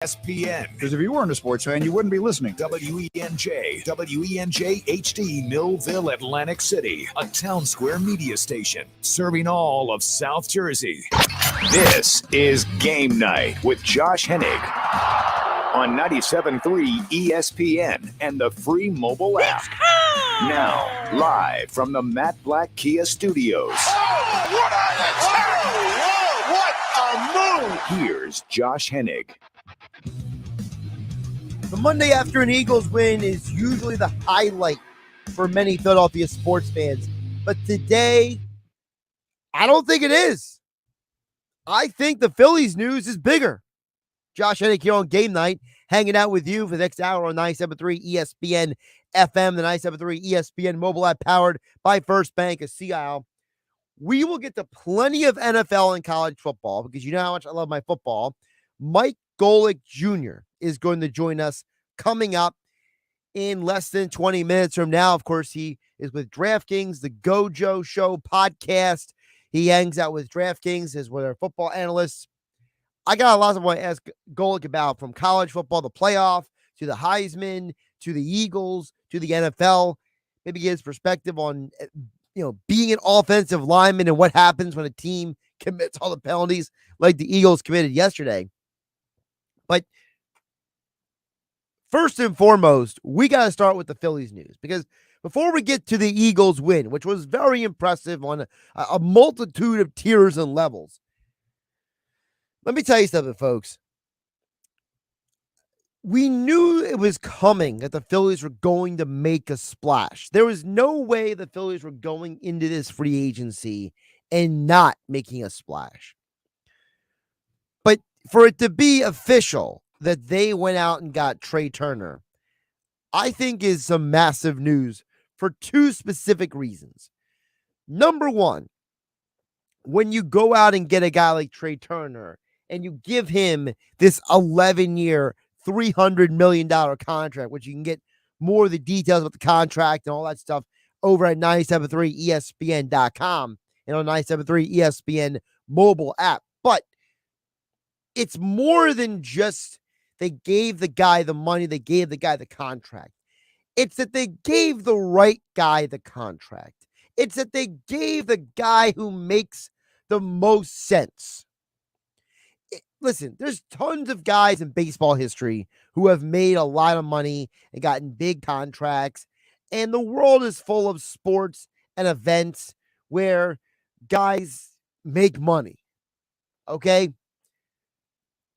ESPN. Because if you weren't a sports fan, you wouldn't be listening. WENJ HD, Millville, Atlantic City, a town square media station serving all of South Jersey. This is Game Night with Josh Hennig on 97.3 ESPN and the free mobile app. Now, live from the Matt Black Kia Studios. What a move! Here's Josh Hennig. The Monday after an Eagles win is usually the highlight for many Philadelphia sports fans. But today, I don't think it is. I think the Phillies news is bigger. Josh Hennig here on Game Night, hanging out with you for the next hour on 97.3 ESPN FM, the 97.3 ESPN mobile app powered by First Bank of Sea Isle. We will get to plenty of NFL and college football because you know how much I love my football. Mike Golic Jr. is going to join us coming up in less than 20 minutes from now. Of course, he is with DraftKings, the Gojo Show podcast. He hangs out with DraftKings as one of their football analysts. I got a lot of what to ask Golic about, from college football, the playoff, to the Heisman, to the Eagles, to the NFL. Maybe get his perspective on, being an offensive lineman and what happens when a team commits all the penalties like the Eagles committed yesterday. But first and foremost, we got to start with the Phillies news, because before we get to the Eagles win, which was very impressive on a multitude of tiers and levels, let me tell you something, folks. We knew it was coming that the Phillies were going to make a splash. There was no way the Phillies were going into this free agency and not making a splash. But for it to be official that they went out and got Trey Turner, I think is some massive news for two specific reasons. Number one, when you go out and get a guy like Trey Turner and you give him this 11-year, $300 million contract, which you can get more of the details about the contract and all that stuff over at 973ESPN.com and on 973 ESPN mobile app. But it's more than just they gave the guy the money, they gave the guy the contract. It's that they gave the right guy the contract. It's that they gave the guy who makes the most sense. Listen, there's tons of guys in baseball history who have made a lot of money and gotten big contracts, and the world is full of sports and events where guys make money, okay?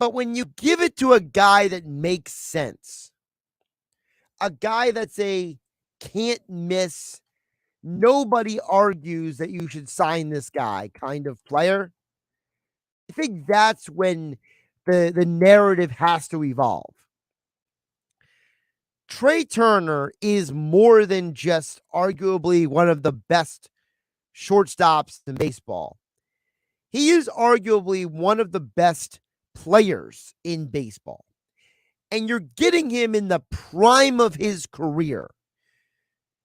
But when you give it to a guy that makes sense, a guy that's a can't miss, nobody argues that you should sign this guy kind of player, I think that's when the narrative has to evolve. Trey Turner is more than just arguably one of the best shortstops in baseball. He is arguably one of the best players in baseball. And you're getting him in the prime of his career.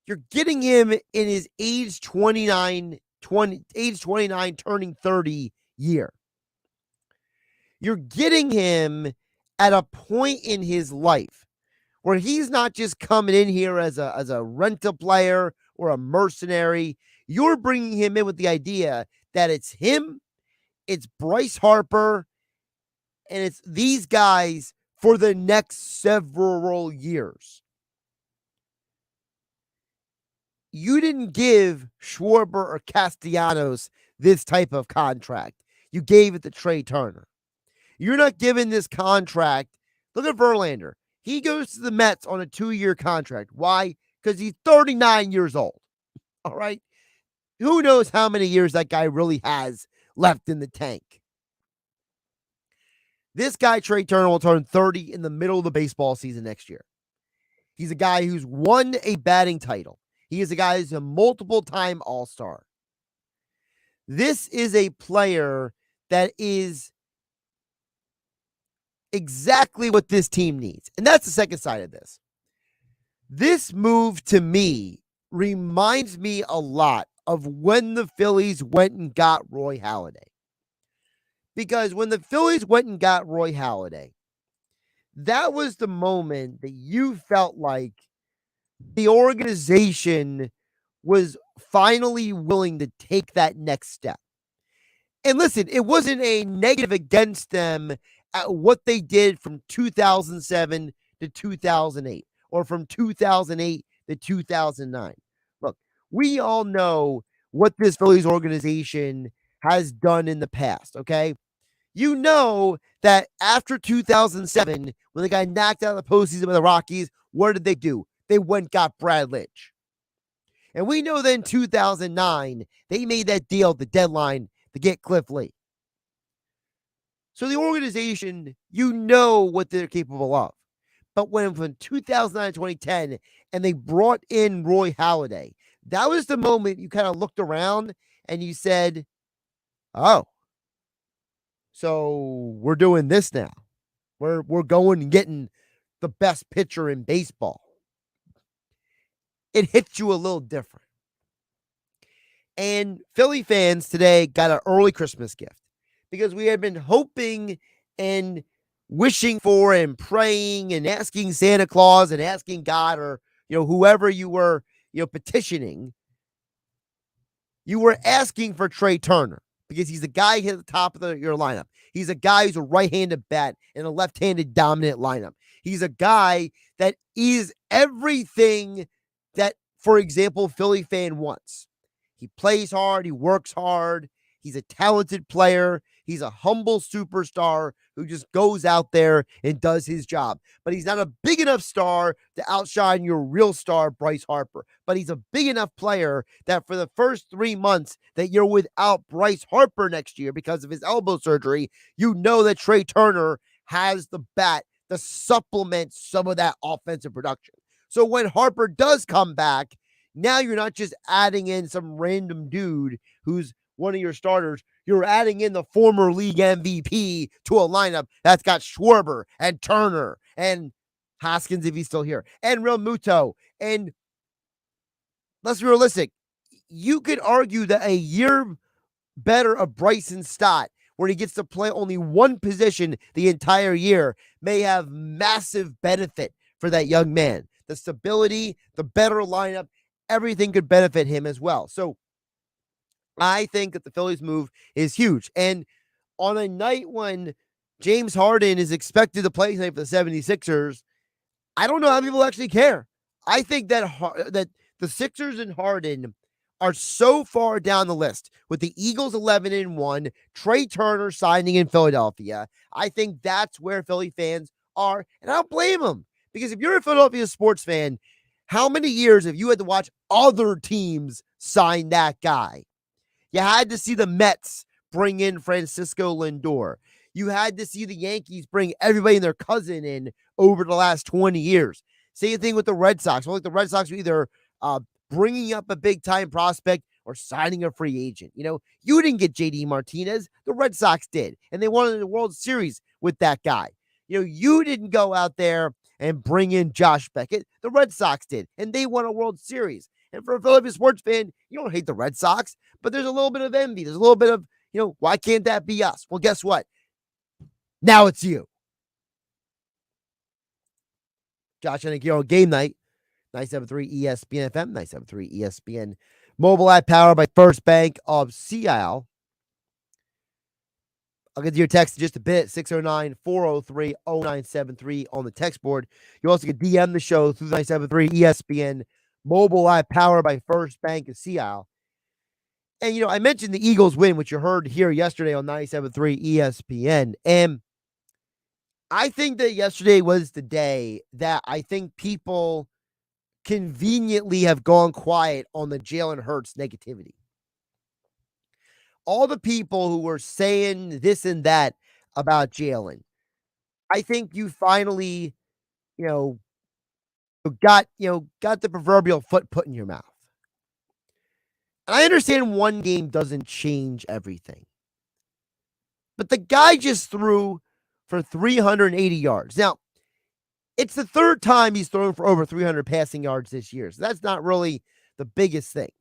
You're getting him in his age 29 turning 30 year. You're getting him at a point in his life where he's not just coming in here as a rental player or a mercenary. You're bringing him in with the idea that it's him, it's Bryce Harper, and it's these guys for the next several years. You didn't give Schwarber or Castellanos this type of contract. You gave it to Trey Turner. You're not giving this contract. Look at Verlander. He goes to the Mets on a 2-year contract. Why? Because he's 39 years old. All right? Who knows how many years that guy really has left in the tank? This guy, Trey Turner, will turn 30 in the middle of the baseball season next year. He's a guy who's won a batting title. He is a guy who's a multiple-time All-Star. This is a player that is exactly what this team needs. And that's the second side of this. This move, to me, reminds me a lot of when the Phillies went and got Roy Halladay. Because when the Phillies went and got Roy Halladay, that was the moment that you felt like the organization was finally willing to take that next step. And listen, it wasn't a negative against them at what they did from 2007 to 2008 or from 2008 to 2009. Look, we all know what this Phillies organization has done in the past, okay? You know that after 2007, when they got knocked out of the postseason by the Rockies, what did they do? They went and got Brad Lynch. And we know that in 2009, they made that deal at the deadline to get Cliff Lee. So the organization, you know what they're capable of. But when from 2009 to 2010, and they brought in Roy Halladay, that was the moment you kind of looked around and you said, oh, so we're doing this now. We're going and getting the best pitcher in baseball. It hits you a little different. And Philly fans today got an early Christmas gift because we had been hoping and wishing for and praying and asking Santa Claus and asking God or, whoever you were, petitioning. You were asking for Trey Turner because he's a guy at the top of your lineup. He's a guy who's a right-handed bat in a left-handed dominant lineup. He's a guy that is everything that, for example, Philly fan wants. He plays hard. He works hard. He's a talented player. He's a humble superstar who just goes out there and does his job. But he's not a big enough star to outshine your real star, Bryce Harper. But he's a big enough player that for the first 3 months that you're without Bryce Harper next year because of his elbow surgery, you know that Trey Turner has the bat to supplement some of that offensive production. So when Harper does come back, now you're not just adding in some random dude who's one of your starters. You're adding in the former league MVP to a lineup that's got Schwarber and Turner and Hoskins if he's still here and Real Muto. And let's be realistic. You could argue that a year better of Bryson Stott, where he gets to play only one position the entire year, may have massive benefit for that young man. The stability, the better lineup, everything could benefit him as well. So I think that the Phillies move is huge. And on a night when James Harden is expected to play tonight for the 76ers, I don't know how people actually care. I think that the Sixers and Harden are so far down the list with the Eagles 11-1, Trey Turner signing in Philadelphia. I think that's where Philly fans are, and I don't blame them. Because if you're a Philadelphia sports fan, how many years have you had to watch other teams sign that guy? You had to see the Mets bring in Francisco Lindor. You had to see the Yankees bring everybody and their cousin in over the last 20 years. Same thing with the Red Sox. Well, like the Red Sox were either bringing up a big-time prospect or signing a free agent. You didn't get J.D. Martinez. The Red Sox did, and they won the World Series with that guy. You didn't go out there and bring in Josh Beckett. The Red Sox did, and they won a World Series. And for a Philadelphia sports fan, you don't hate the Red Sox, but there's a little bit of envy. There's a little bit of, why can't that be us? Well, guess what? Now it's you. Josh Hennig here on Game Night, 973 ESPN FM, 973 ESPN mobile app powered by First Bank of Seattle. I'll get to your text in just a bit, 609-403-0973 on the text board. You also can DM the show through the 973 ESPN mobile app powered by First Bank of Seattle. And, I mentioned the Eagles win, which you heard here yesterday on 97.3 ESPN. And I think that yesterday was the day that I think people conveniently have gone quiet on the Jalen Hurts negativity. All the people who were saying this and that about Jalen, I think you finally, got the proverbial foot put in your mouth. And I understand one game doesn't change everything. But the guy just threw for 380 yards. Now, it's the third time he's thrown for over 300 passing yards this year. So that's not really the biggest thing.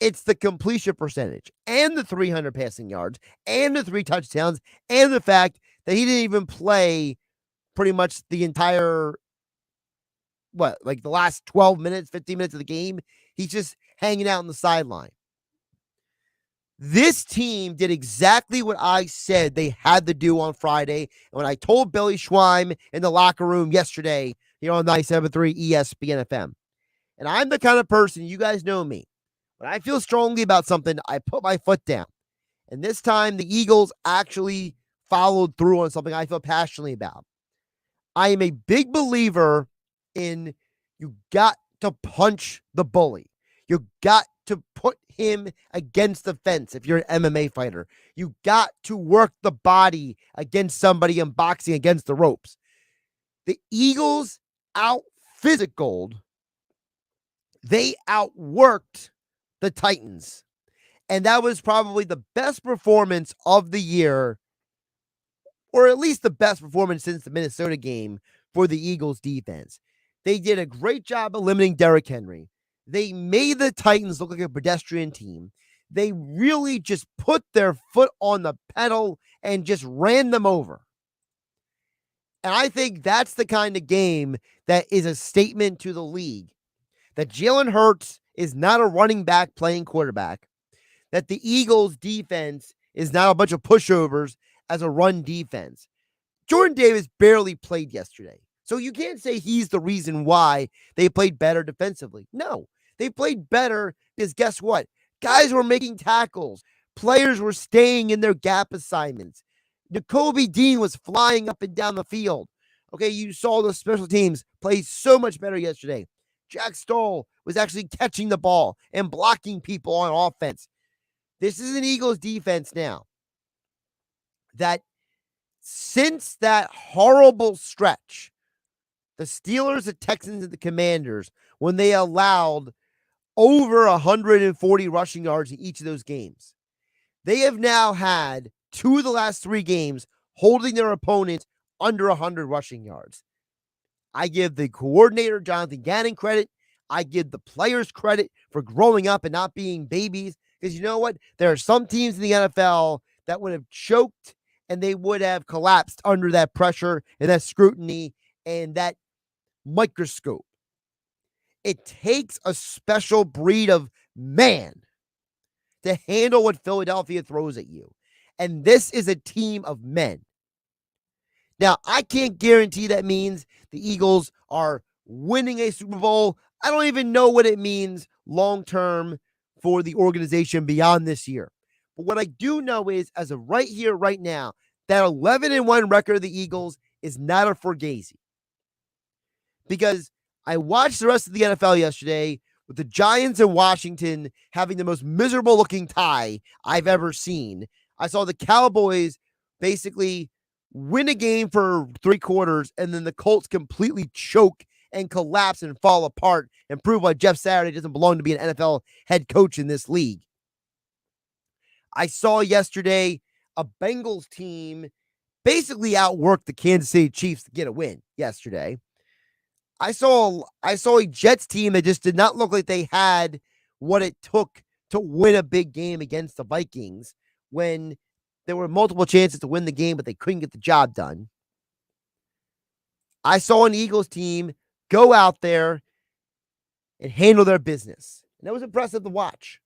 It's the completion percentage and the 300 passing yards and the 3 touchdowns and the fact that he didn't even play pretty much the entire, the last 12 minutes, 15 minutes of the game. He's just hanging out on the sideline. This team did exactly what I said they had to do on Friday. And when I told Billy Schweim in the locker room yesterday, on 97.3 ESPN FM. And I'm the kind of person, you guys know me. When I feel strongly about something, I put my foot down. And this time, the Eagles actually followed through on something I feel passionately about. I am a big believer in you got to punch the bully. You got to put him against the fence if you're an MMA fighter. You got to work the body against somebody in boxing against the ropes. The Eagles out-physicaled. They outworked the Titans. And that was probably the best performance of the year, or at least the best performance since the Minnesota game for the Eagles defense. They did a great job of limiting Derrick Henry. They made the Titans look like a pedestrian team. They really just put their foot on the pedal and just ran them over. And I think that's the kind of game that is a statement to the league that Jalen Hurts is not a running back playing quarterback, that the Eagles defense is not a bunch of pushovers as a run defense. Jordan Davis barely played yesterday. So you can't say he's the reason why they played better defensively. No, they played better because guess what? Guys were making tackles. Players were staying in their gap assignments. Nakobe Dean was flying up and down the field. Okay, you saw the special teams play so much better yesterday. Jack Stoll was actually catching the ball and blocking people on offense. This is an Eagles defense now that since that horrible stretch, the Steelers, the Texans, and the Commanders, when they allowed over 140 rushing yards in each of those games, they have now had 2 of the last 3 games holding their opponents under 100 rushing yards. I give the coordinator, Jonathan Gannon, credit. I give the players credit for growing up and not being babies. Because you know what? There are some teams in the NFL that would have choked and they would have collapsed under that pressure and that scrutiny and that microscope. It takes a special breed of man to handle what Philadelphia throws at you. And this is a team of men. Now, I can't guarantee that means the Eagles are winning a Super Bowl. I don't even know what it means long-term for the organization beyond this year. But what I do know is, as of right here, right now, that 11-1 record of the Eagles is not a fugazi. Because I watched the rest of the NFL yesterday with the Giants and Washington having the most miserable-looking tie I've ever seen. I saw the Cowboys basically win a game for 3 quarters, and then the Colts completely choke and collapse and fall apart and prove why Jeff Saturday doesn't belong to be an NFL head coach in this league. I saw yesterday a Bengals team basically outwork the Kansas City Chiefs to get a win yesterday. I saw a Jets team that just did not look like they had what it took to win a big game against the Vikings when there were multiple chances to win the game, but they couldn't get the job done. I saw an Eagles team go out there and handle their business. And that was impressive to watch.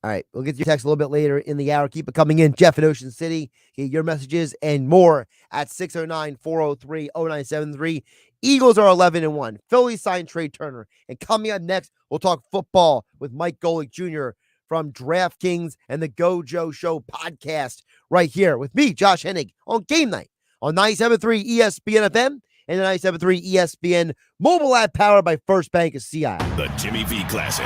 All right, we'll get to your text a little bit later in the hour. Keep it coming in. Jeff in Ocean City. Get your messages and more at 609-403-0973. Eagles are 11-1. Philly signed Trey Turner. And coming up next, we'll talk football with Mike Golic Jr. from DraftKings and the Gojo Show podcast right here with me, Josh Hennig, on Game Night on 97.3 ESPN FM and the 97.3 ESPN mobile app powered by First Bank of CI. The Jimmy V Classic.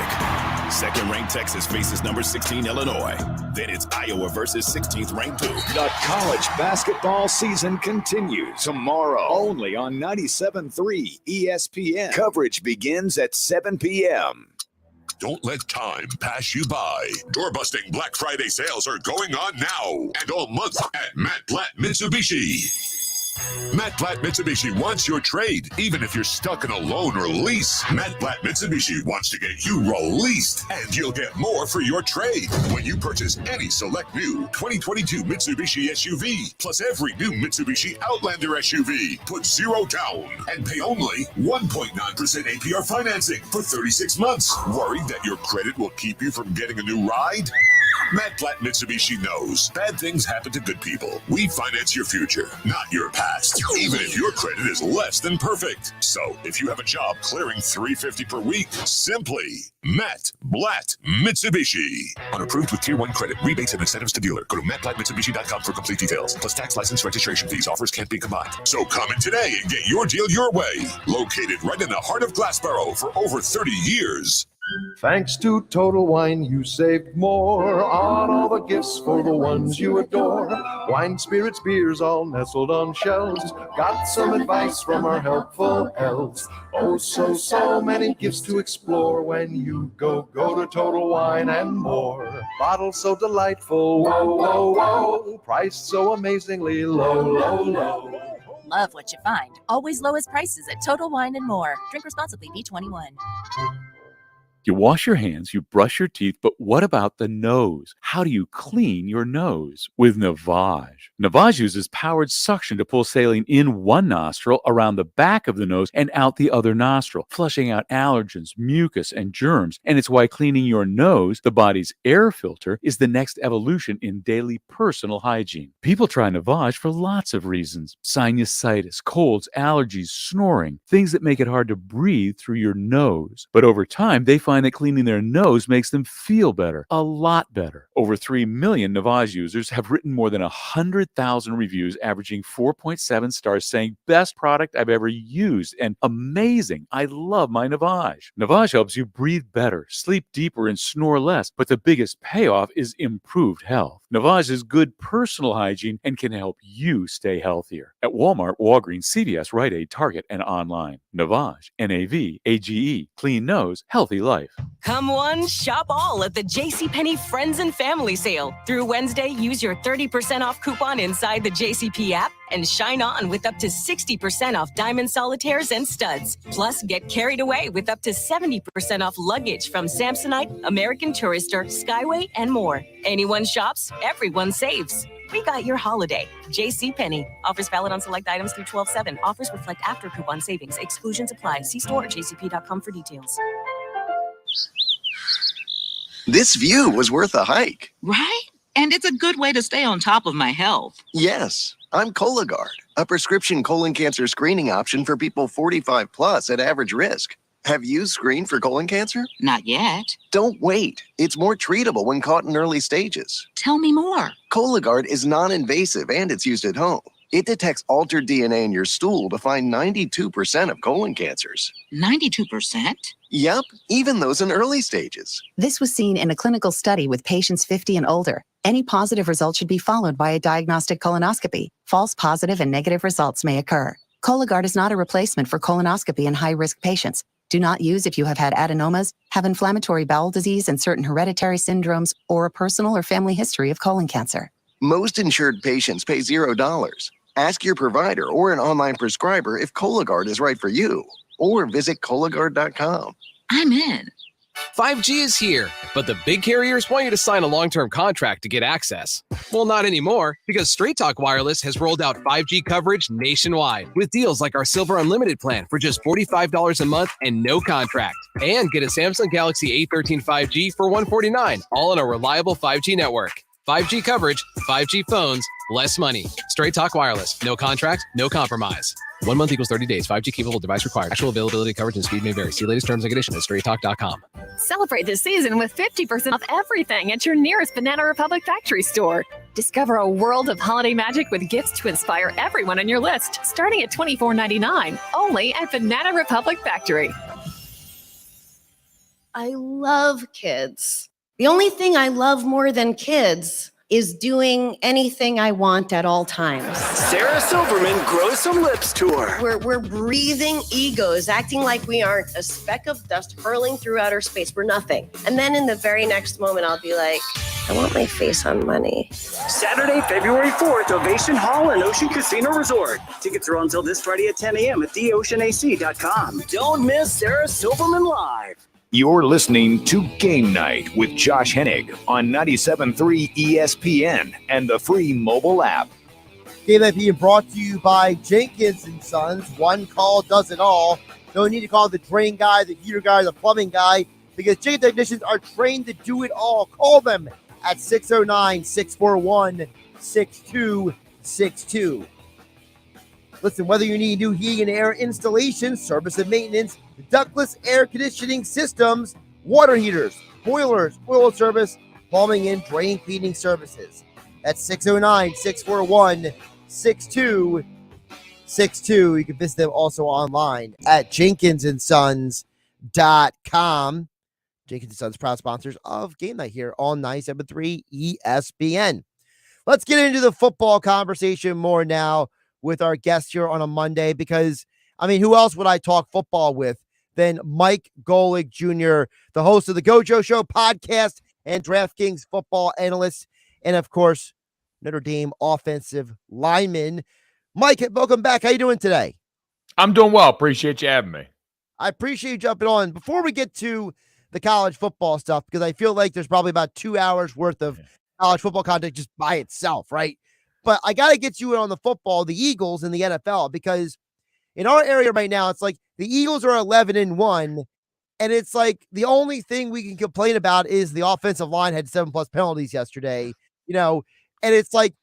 Second-ranked Texas faces number 16 Illinois. Then it's Iowa versus 16th-ranked Duke. The college basketball season continues tomorrow only on 97.3 ESPN. Coverage begins at 7 p.m. Don't let time pass you by. Door-busting Black Friday sales are going on now and all month at Matt Platt Mitsubishi. Matt Blatt Mitsubishi wants your trade, even if you're stuck in a loan or lease. Matt Blatt Mitsubishi wants to get you released, and you'll get more for your trade when you purchase any select new 2022 Mitsubishi SUV, plus every new Mitsubishi Outlander SUV. Put zero down and pay only 1.9% APR financing for 36 months. Worried that your credit will keep you from getting a new ride? Matt Blatt Mitsubishi knows bad things happen to good people. We finance your future, not your past, even if your credit is less than perfect. So if you have a job clearing $350 per week, simply Matt Blatt Mitsubishi. Unapproved with Tier 1 credit, rebates and incentives to dealer. Go to mattblattmitsubishi.com for complete details. Plus tax, license, registration fees. Offers can't be combined. So come in today and get your deal your way. Located right in the heart of Glassboro for over 30 years. Thanks to Total Wine, you saved more on all the gifts for the ones you adore. Wine, spirits, beers, all nestled on shelves. Got some advice from our helpful elves. Oh, so many gifts to explore when you go to Total Wine and more. Bottles so delightful, whoa. Priced so amazingly low. Love what you find. Always lowest prices at Total Wine and More. Drink responsibly, B21. You wash your hands, you brush your teeth, but what about the nose? How do you clean your nose? With Navage. Navage uses powered suction to pull saline in one nostril, around the back of the nose, and out the other nostril, flushing out allergens, mucus, and germs. And it's why cleaning your nose, the body's air filter, is the next evolution in daily personal hygiene. People try Navage for lots of reasons. Sinusitis, colds, allergies, snoring, things that make it hard to breathe through your nose. But over time, they find that cleaning their nose makes them feel better, a lot better. Over 3 million Navage users have written more than 100,000 reviews, averaging 4.7 stars, saying, best product I've ever used, and amazing. I love my Navage. Navage helps you breathe better, sleep deeper, and snore less, but the biggest payoff is improved health. Navage is good personal hygiene and can help you stay healthier. At Walmart, Walgreens, CVS, Rite Aid, Target, and online. Navage, N-A-V-A-G-E, clean nose, healthy life. Come one, shop all at the JCPenney Friends and Family Sale. Through Wednesday, use your 30% off coupon inside the JCP app and shine on with up to 60% off diamond solitaires and studs. Plus, get carried away with up to 70% off luggage from Samsonite, American Tourister, Skyway, and more. Anyone shops, everyone saves. We got your holiday. JCPenney. Offers valid on select items through 12/7. Offers reflect after coupon savings. Exclusions apply. See store or jcp.com for details. This view was worth a hike. Right? And it's a good way to stay on top of my health. Yes, I'm Cologuard, a prescription colon cancer screening option for people 45 plus at average risk. Have you screened for colon cancer? Not yet. Don't wait. It's more treatable when caught in early stages. Tell me more. Cologuard is non-invasive and it's used at home. It detects altered DNA in your stool to find 92% of colon cancers. 92%? Yep, even those in early stages. This was seen in a clinical study with patients 50 and older. Any positive result should be followed by a diagnostic colonoscopy. False positive and negative results may occur. Cologuard is not a replacement for colonoscopy in high-risk patients. Do not use if you have had adenomas, have inflammatory bowel disease and certain hereditary syndromes, or a personal or family history of colon cancer. Most insured patients pay $0. Ask your provider or an online prescriber if Cologuard is right for you, or visit Cologuard.com. I'm in. 5G is here, but the big carriers want you to sign a long-term contract to get access. Well, not anymore, because Straight Talk Wireless has rolled out 5G coverage nationwide with deals like our Silver Unlimited plan for just $45 a month and no contract. And get a Samsung Galaxy A13 5G for $149, all on a reliable 5G network. 5G coverage, 5G phones, less money. Straight Talk Wireless. No contract, no compromise. 1 month equals 30 days. 5G capable device required. Actual availability, coverage, and speed may vary. See latest terms and conditions at straighttalk.com. Celebrate this season with 50% off everything at your nearest Banana Republic factory store. Discover a world of holiday magic with gifts to inspire everyone on your list, starting at $24.99. Only at Banana Republic Factory. I love kids. The only thing I love more than kids is doing anything I want at all times. Sarah Silverman Grow Some Lips Tour. We're breathing egos, acting like we aren't a speck of dust hurling through outer space. We're nothing. And then in the very next moment, I'll be like, I want my face on money. Saturday, February 4th, Ovation Hall and Ocean Casino Resort. Tickets are on until this Friday at 10 a.m. at theoceanac.com. Don't miss Sarah Silverman Live. You're listening to Game Night with Josh Hennig on 97.3 ESPN and the free mobile app. Game Night being brought to you by Jenkins & Sons. One call does it all. No need to call the drain guy, the heater guy, the plumbing guy, because Jenkins technicians are trained to do it all. Call them at 609-641-6262. Listen, whether you need new heating and air installation, service and maintenance, ductless air conditioning systems, water heaters, boilers, oil service, plumbing, and drain cleaning services. That's 609-641-6262. You can visit them also online at jenkinsandsons.com. Jenkins & Sons, proud sponsors of Game Night here on 97.3 ESPN. Let's get into the football conversation more now with our guest here on a Monday, because, I mean, who else would I talk football with than Mike Golic Jr., the host of the Gojo Show podcast and DraftKings football analyst, and, of course, Notre Dame offensive lineman. Mike, welcome back. How you doing today? I'm doing well. Appreciate you having me. I appreciate you jumping on. Before we get to the college football stuff, because I feel like there's probably about 2 hours worth of college football content just by itself, right? But I got to get you in on the football, the Eagles and the NFL, because in our area right now, it's like the Eagles are 11-1, and it's like the only thing we can complain about is the offensive line had 7+ penalties yesterday, and it's like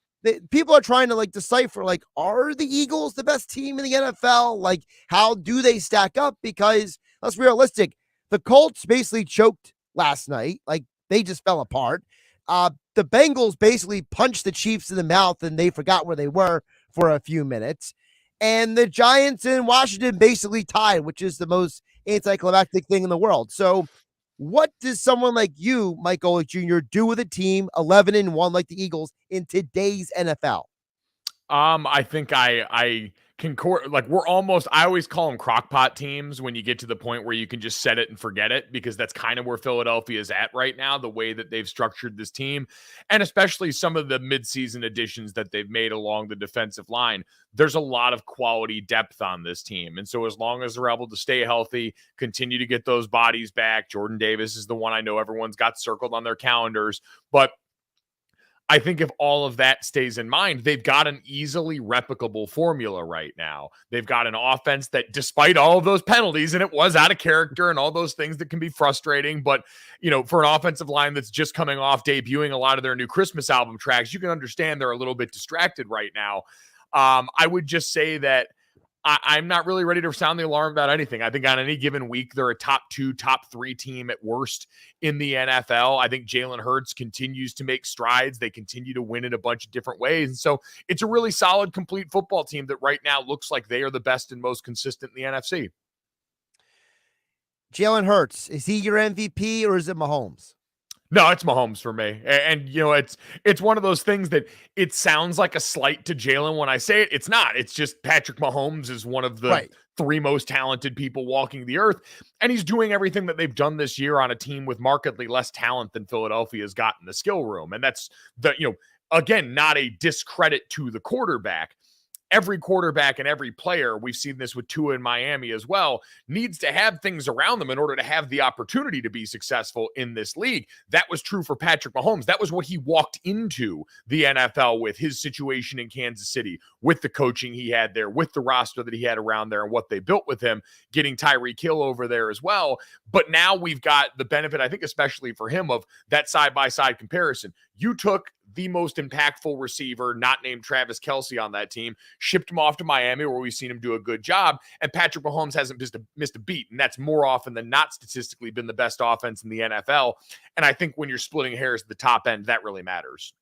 people are trying to like decipher, like, are the Eagles the best team in the NFL? Like, how do they stack up? Because let's be realistic. The Colts basically choked last night. Like, they just fell apart. The Bengals basically punched the Chiefs in the mouth and they forgot where they were for a few minutes. And the Giants in Washington basically tied, which is the most anticlimactic thing in the world. So what does someone like you, Mike Golic Jr., do with a team 11-1 like the Eagles in today's NFL? I think I concord, like, I always call them crockpot teams when you get to the point where you can just set it and forget it, because that's kind of where Philadelphia is at right now, the way that they've structured this team, and especially some of the midseason additions that they've made along the defensive line. There's a lot of quality depth on this team. And so as long as they're able to stay healthy, continue to get those bodies back, Jordan Davis is the one I know everyone's got circled on their calendars, but I think if all of that stays in mind, they've got an easily replicable formula right now. They've got an offense that, despite all of those penalties, and it was out of character and all those things that can be frustrating, but, for an offensive line that's just coming off debuting a lot of their new Christmas album tracks, you can understand they're a little bit distracted right now. I would just say that I'm not really ready to sound the alarm about anything. I think on any given week, they're a top 2, top 3 team at worst in the NFL. I think Jalen Hurts continues to make strides. They continue to win in a bunch of different ways. And so it's a really solid, complete football team that right now looks like they are the best and most consistent in the NFC. Jalen Hurts, is he your MVP or is it Mahomes? No, it's Mahomes for me. And it's one of those things that it sounds like a slight to Jalen when I say it. It's not. It's just Patrick Mahomes is one of the 3 most talented people walking the earth. And he's doing everything that they've done this year on a team with markedly less talent than Philadelphia's got in the skill room. And that's again, not a discredit to the quarterback. Every quarterback and every player, we've seen this with Tua in Miami as well, needs to have things around them in order to have the opportunity to be successful in this league. That was true for Patrick Mahomes. That was what he walked into the NFL with, his situation in Kansas City, with the coaching he had there, with the roster that he had around there and what they built with him, getting Tyreek Hill over there as well. But now we've got the benefit, I think, especially for him, of that side-by-side comparison. You took the most impactful receiver, not named Travis Kelce, on that team, shipped him off to Miami, where we've seen him do a good job, and Patrick Mahomes hasn't missed a beat, and that's more often than not statistically been the best offense in the NFL. And I think when you're splitting hairs at the top end, that really matters.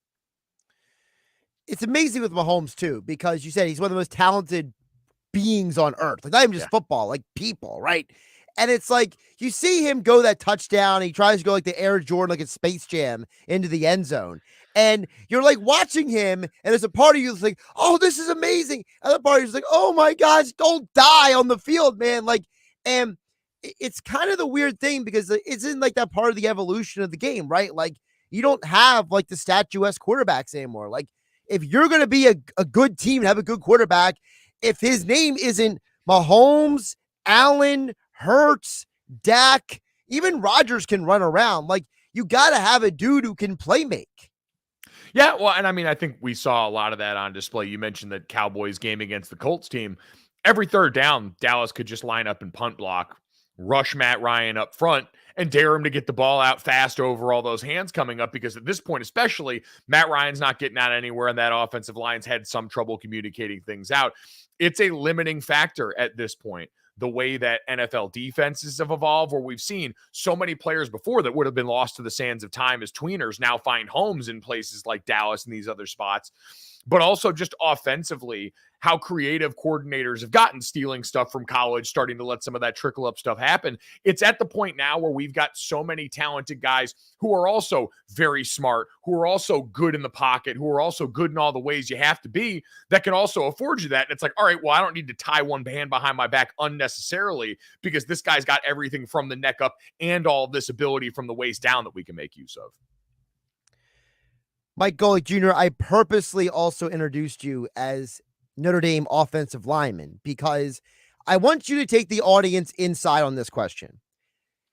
It's amazing with Mahomes, too, because you said he's one of the most talented beings on earth. Like, not even just football, like people, right? And it's like, you see him go that touchdown, he tries to go like the Air Jordan, like it's Space Jam, into the end zone. And you're like watching him, and there's a part of you that's like, oh, this is amazing. Other part of you's like, oh my gosh, don't die on the field, man. Like, and it's kind of the weird thing, because it's in like that part of the evolution of the game, right? Like, You don't have like the statuesque quarterbacks anymore. Like if you're going to be a good team and have a good quarterback, if his name isn't Mahomes, Allen, Hurts, Dak, even Rodgers can run around. Like you got to have a dude who can play make. Yeah, well, and I mean, I think we saw a lot of that on display. You mentioned that Cowboys game against the Colts team. Every third down, Dallas could just line up and punt block, rush Matt Ryan up front, and dare him to get the ball out fast over all those hands coming up, because at this point especially, Matt Ryan's not getting out anywhere, and that offensive line's had some trouble communicating things out. It's a limiting factor at this point, the way that NFL defenses have evolved, where we've seen so many players before that would have been lost to the sands of time as tweeners now find homes in places like Dallas and these other spots. But also just offensively, how creative coordinators have gotten, stealing stuff from college, starting to let some of that trickle up stuff happen. It's at the point now where we've got so many talented guys who are also very smart, who are also good in the pocket, who are also good in all the ways you have to be, that can also afford you that. And it's like, all right, well, I don't need to tie one hand behind my back unnecessarily, because this guy's got everything from the neck up and all this ability from the waist down that we can make use of. Mike Golic Jr., I purposely also introduced you as Notre Dame offensive lineman because I want you to take the audience inside on this question.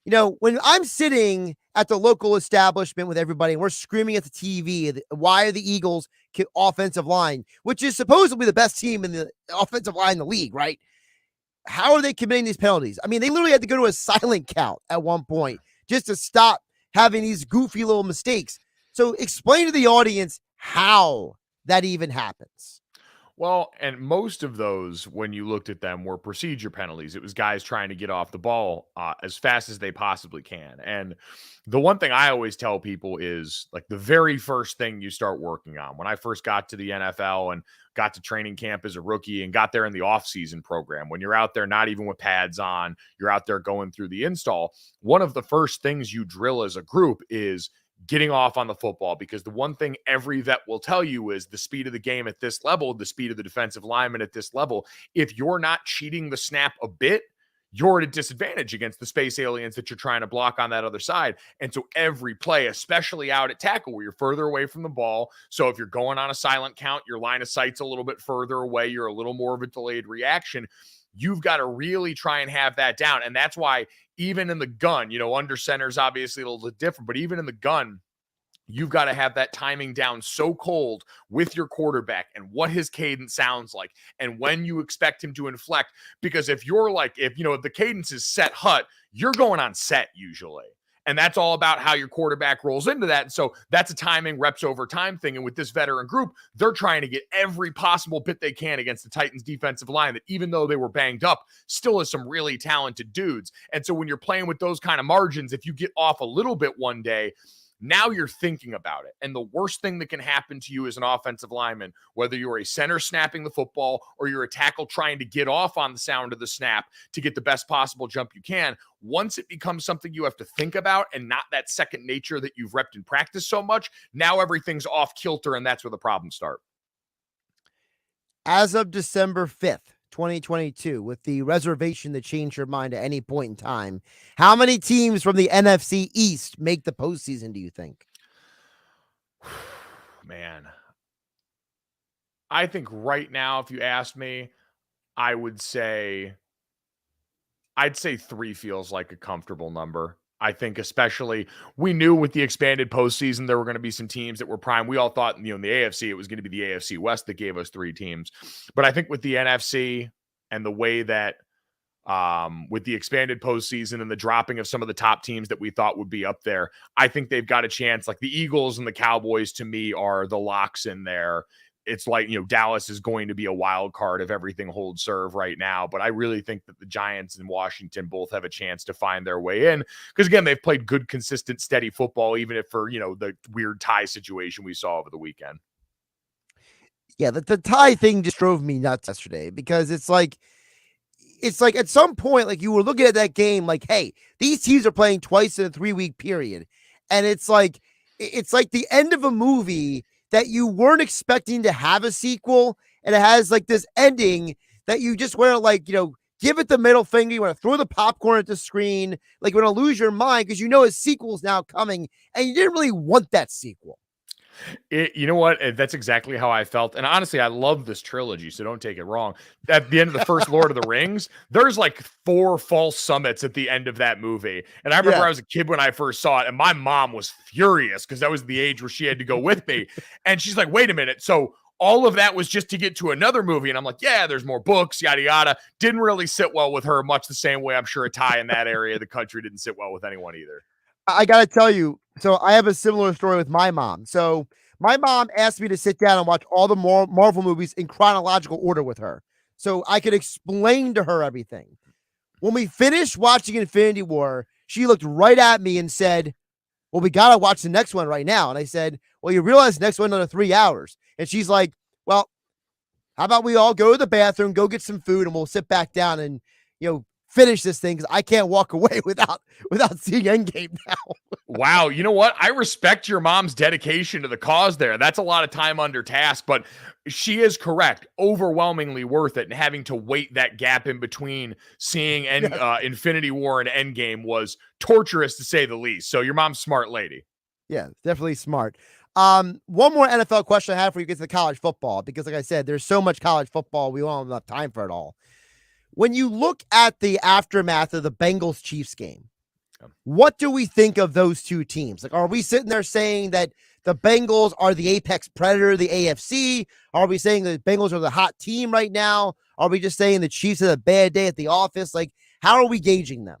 You know, when I'm sitting at the local establishment with everybody and we're screaming at the TV, why are the Eagles offensive line, which is supposedly the best team in the offensive line in the league, right? How are they committing these penalties? I mean, they literally had to go to a silent count at one point just to stop having these goofy little mistakes. So explain to the audience how that even happens. Well, and most of those, when you looked at them, were procedure penalties. It was guys trying to get off the ball as fast as they possibly can. And the one thing I always tell people is, like, the very first thing you start working on. When I first got to the NFL and got to training camp as a rookie and got there in the off-season program, when you're out there not even with pads on, you're out there going through the install, one of the first things you drill as a group is getting off on the football, because the one thing every vet will tell you is the speed of the game at this level, the speed of the defensive lineman at this level. If you're not cheating the snap a bit, you're at a disadvantage against the space aliens that you're trying to block on that other side. And so every play, especially out at tackle where you're further away from the ball. So if you're going on a silent count, your line of sight's a little bit further away, you're a little more of a delayed reaction. You've got to really try and have that down. And that's why even in the gun, you know, under center is obviously a little bit different, but even in the gun, you've got to have that timing down so cold with your quarterback and what his cadence sounds like and when you expect him to inflect. Because if you're like, if the cadence is set hut, you're going on set usually. And that's all about how your quarterback rolls into that. And so that's a timing, reps over time thing. And with this veteran group, they're trying to get every possible bit they can against the Titans defensive line that, even though they were banged up, still is some really talented dudes. And so when you're playing with those kind of margins, if you get off a little bit one day, now you're thinking about it. And the worst thing that can happen to you as an offensive lineman, whether you're a center snapping the football or you're a tackle trying to get off on the sound of the snap to get the best possible jump you can, once it becomes something you have to think about and not that second nature that you've repped in practice so much, now everything's off kilter, and that's where the problems start. As of December 5th, 2022, with the reservation to change your mind at any point in time, how many teams from the NFC East make the postseason, do you think? Man, I think right now, if you asked me, I'd say 3 feels like a comfortable number. I think especially we knew with the expanded postseason, there were going to be some teams that were prime. We all thought, in the AFC, it was going to be the AFC West that gave us 3 teams. But I think with the NFC and the way that with the expanded postseason and the dropping of some of the top teams that we thought would be up there, I think they've got a chance. Like the Eagles and the Cowboys, to me, are the locks in there. It's like, Dallas is going to be a wild card if everything holds serve right now. But I really think that the Giants and Washington both have a chance to find their way in. Because, again, they've played good, consistent, steady football, even if for, the weird tie situation we saw over the weekend. Yeah, the tie thing just drove me nuts yesterday, because it's like at some point, like, you were looking at that game like, hey, these teams are playing twice in a 3-week period. And it's like the end of a movie that you weren't expecting to have a sequel, and it has like this ending that you just weren't like, give it the middle finger. You want to throw the popcorn at the screen. Like, you want to lose your mind because you know a sequel's now coming, and you didn't really want that sequel. You know what? That's exactly how I felt. And honestly, I love this trilogy, so don't take it wrong. At the end of the first Lord of the Rings, there's like 4 false summits at the end of that movie. And I remember I was a kid when I first saw it, and my mom was furious because that was the age where she had to go with me. And she's like, wait a minute. So all of that was just to get to another movie. And I'm like, yeah, there's more books, yada, yada. Didn't really sit well with her, much the same way I'm sure a tie in that area of the country didn't sit well with anyone either. I got to tell you, so I have a similar story with my mom. So my mom asked me to sit down and watch all the Marvel movies in chronological order with her so I could explain to her everything. When we finished watching Infinity War, she looked right at me and said, well, we got to watch the next one right now. And I said, well, you realize the next one another 3 hours. And she's like, well, how about we all go to the bathroom, go get some food, and we'll sit back down and, finish this thing because I can't walk away without seeing Endgame now. Wow. You know what? I respect your mom's dedication to the cause there. That's a lot of time under task, but she is correct. Overwhelmingly worth it. And having to wait that gap in between seeing Infinity War and Endgame was torturous to say the least. So your mom's a smart lady. Yeah, definitely smart. One more NFL question I have for you gets to college football, because like I said, there's so much college football. We won't have enough time for it all. When you look at the aftermath of the Bengals-Chiefs game, what do we think of those two teams? Like, are we sitting there saying that the Bengals are the apex predator of the AFC? Are we saying the Bengals are the hot team right now? Are we just saying the Chiefs had a bad day at the office? Like, how are we gauging them?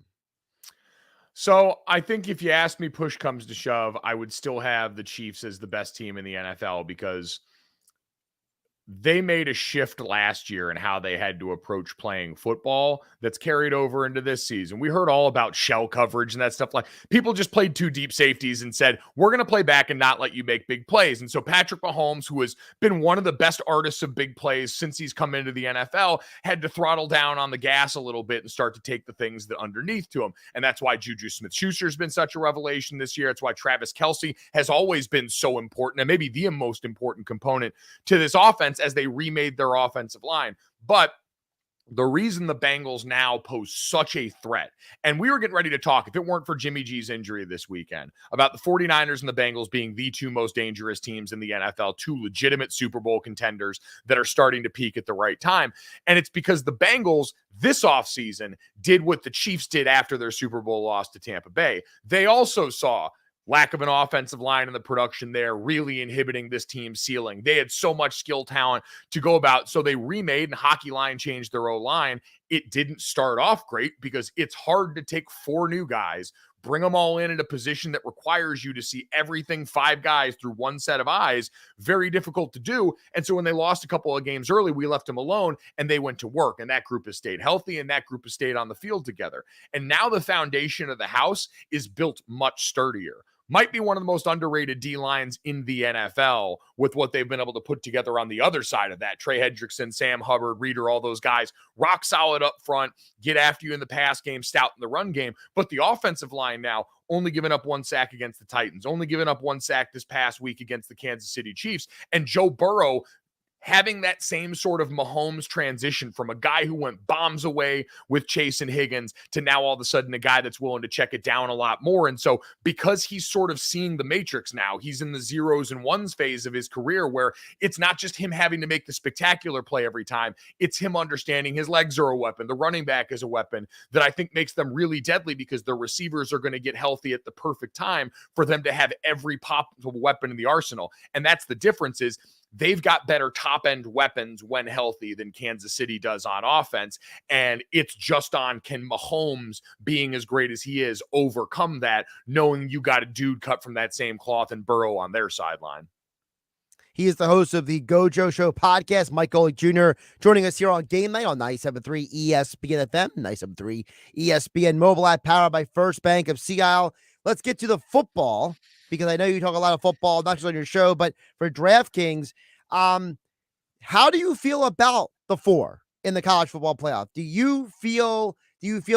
So I think if you ask me, push comes to shove, I would still have the Chiefs as the best team in the NFL because they made a shift last year in how they had to approach playing football that's carried over into this season. We heard all about shell coverage and that stuff. Like, people just played 2 deep safeties and said, we're going to play back and not let you make big plays. And so Patrick Mahomes, who has been one of the best artists of big plays since he's come into the NFL, had to throttle down on the gas a little bit and start to take the things that underneath to him. And that's why Juju Smith-Schuster's been such a revelation this year. It's why Travis Kelce has always been so important and maybe the most important component to this offense as they remade their offensive line. But the reason the Bengals now pose such a threat, and we were getting ready to talk, if it weren't for Jimmy G's injury this weekend, about the 49ers and the Bengals being the 2 most dangerous teams in the NFL, 2 legitimate Super Bowl contenders that are starting to peak at the right time. And it's because the Bengals this offseason did what the Chiefs did after their Super Bowl loss to Tampa Bay. They also saw lack of an offensive line in the production there really inhibiting this team's ceiling. They had so much skill talent to go about, so they remade and hockey line changed their O-line. It didn't start off great because it's hard to take 4 new guys, bring them all in at a position that requires you to see everything 5 guys through one set of eyes. Very difficult to do. And so when they lost a couple of games early, we left them alone and they went to work, and that group has stayed healthy and that group has stayed on the field together. And now the foundation of the house is built much sturdier. Might be one of the most underrated D-lines in the NFL with what they've been able to put together on the other side of that. Trey Hendrickson, Sam Hubbard, Reeder, all those guys, rock solid up front, get after you in the pass game, stout in the run game. But the offensive line now only giving up 1 sack against the Titans, only giving up 1 sack this past week against the Kansas City Chiefs. And Joe Burrow having that same sort of Mahomes transition from a guy who went bombs away with Chase and Higgins to now all of a sudden a guy that's willing to check it down a lot more. And so because he's sort of seeing the matrix now, he's in the 0s and 1s phase of his career where it's not just him having to make the spectacular play every time. It's him understanding his legs are a weapon. The running back is a weapon that I think makes them really deadly because their receivers are going to get healthy at the perfect time for them to have every possible weapon in the arsenal. And that's the difference is they've got better top-end weapons when healthy than Kansas City does on offense, and it's just on can Mahomes, being as great as he is, overcome that, knowing you got a dude cut from that same cloth and Burrow on their sideline. He is the host of the Gojo Show podcast, Mike Golic Jr., joining us here on GameNight on 97.3 ESPN FM, 97.3 ESPN mobile app, powered by First Bank of Sea Isle. Let's get to the football, because I know you talk a lot of football, not just on your show, but for DraftKings. How do you feel about the 4 in the college football playoff? Do you feel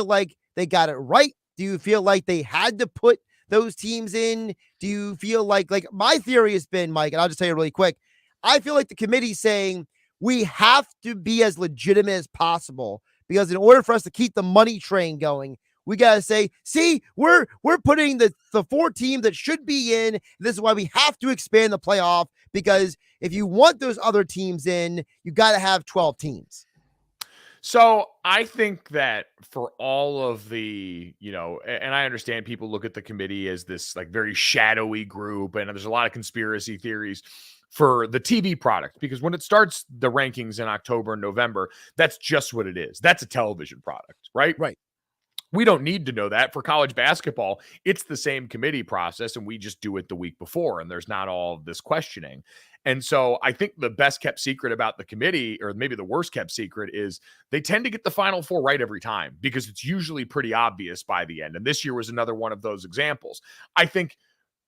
like they got it right? Do you feel like they had to put those teams in? Do you feel like my theory has been, Mike, and I'll just tell you really quick, I feel like the committee's saying we have to be as legitimate as possible because in order for us to keep the money train going, we got to say, see, we're putting the 4 teams that should be in. This is why we have to expand the playoff, because if you want those other teams in, you got to have 12 teams. So I think that for all of the, and I understand people look at the committee as this like very shadowy group, and there's a lot of conspiracy theories for the TV product, because when it starts the rankings in October and November, that's just what it is. That's a television product, right? Right. We don't need to know that. For college basketball, it's the same committee process, and we just do it the week before, and there's not all of this questioning. And so I think the best kept secret about the committee, or maybe the worst kept secret, is they tend to get the Final Four right every time, because it's usually pretty obvious by the end. And this year was another one of those examples. I think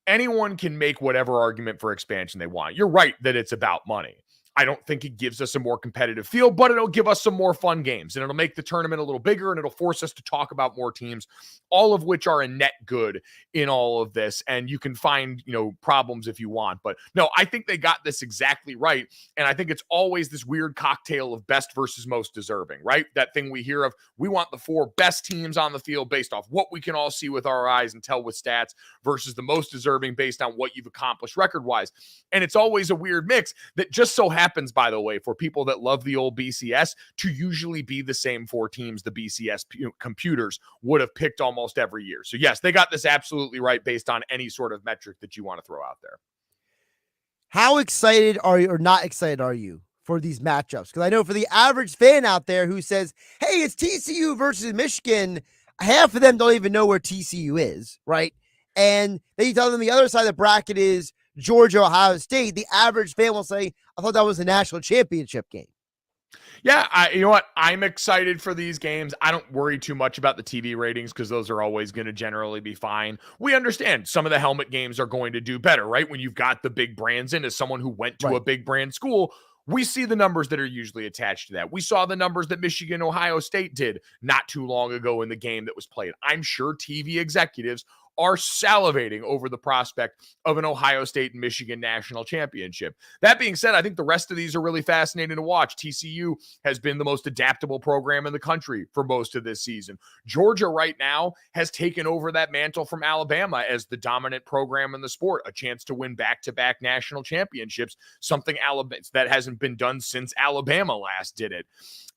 anyone can make whatever argument for expansion they want. You're right that it's about money. I don't think it gives us a more competitive feel, but it'll give us some more fun games, and it'll make the tournament a little bigger, and it'll force us to talk about more teams, all of which are a net good in all of this. And you can find, problems if you want, but no, I think they got this exactly right. And I think it's always this weird cocktail of best versus most deserving, right? That thing we hear of, we want the 4 best teams on the field based off what we can all see with our eyes and tell with stats, versus the most deserving based on what you've accomplished record-wise. And it's always a weird mix that just so happens, by the way, for people that love the old BCS, to usually be the same 4 teams the BCS computers would have picked almost every year. So yes, they got this absolutely right based on any sort of metric that you want to throw out there. How excited are you, or not excited are you, for these matchups? Because I know for the average fan out there who says, hey, it's TCU versus Michigan, half of them don't even know where TCU is, right? And then you tell them the other side of the bracket is Georgia, Ohio State. The average fan will say, I thought that was a national championship game. Yeah, you know what? I'm excited for these games. I don't worry too much about the TV ratings, because those are always going to generally be fine. We understand some of the helmet games are going to do better, right? When you've got the big brands in. As someone who went to a big brand school, we see the numbers that are usually attached to that. We saw the numbers that Michigan, Ohio State did not too long ago in the game that was played. I'm sure TV executives are salivating over the prospect of an Ohio State and Michigan national championship. That being said, I think the rest of these are really fascinating to watch. TCU has been the most adaptable program in the country for most of this season. Georgia right now has taken over that mantle from Alabama as the dominant program in the sport, a chance to win back-to-back national championships, something that hasn't been done since Alabama last did it.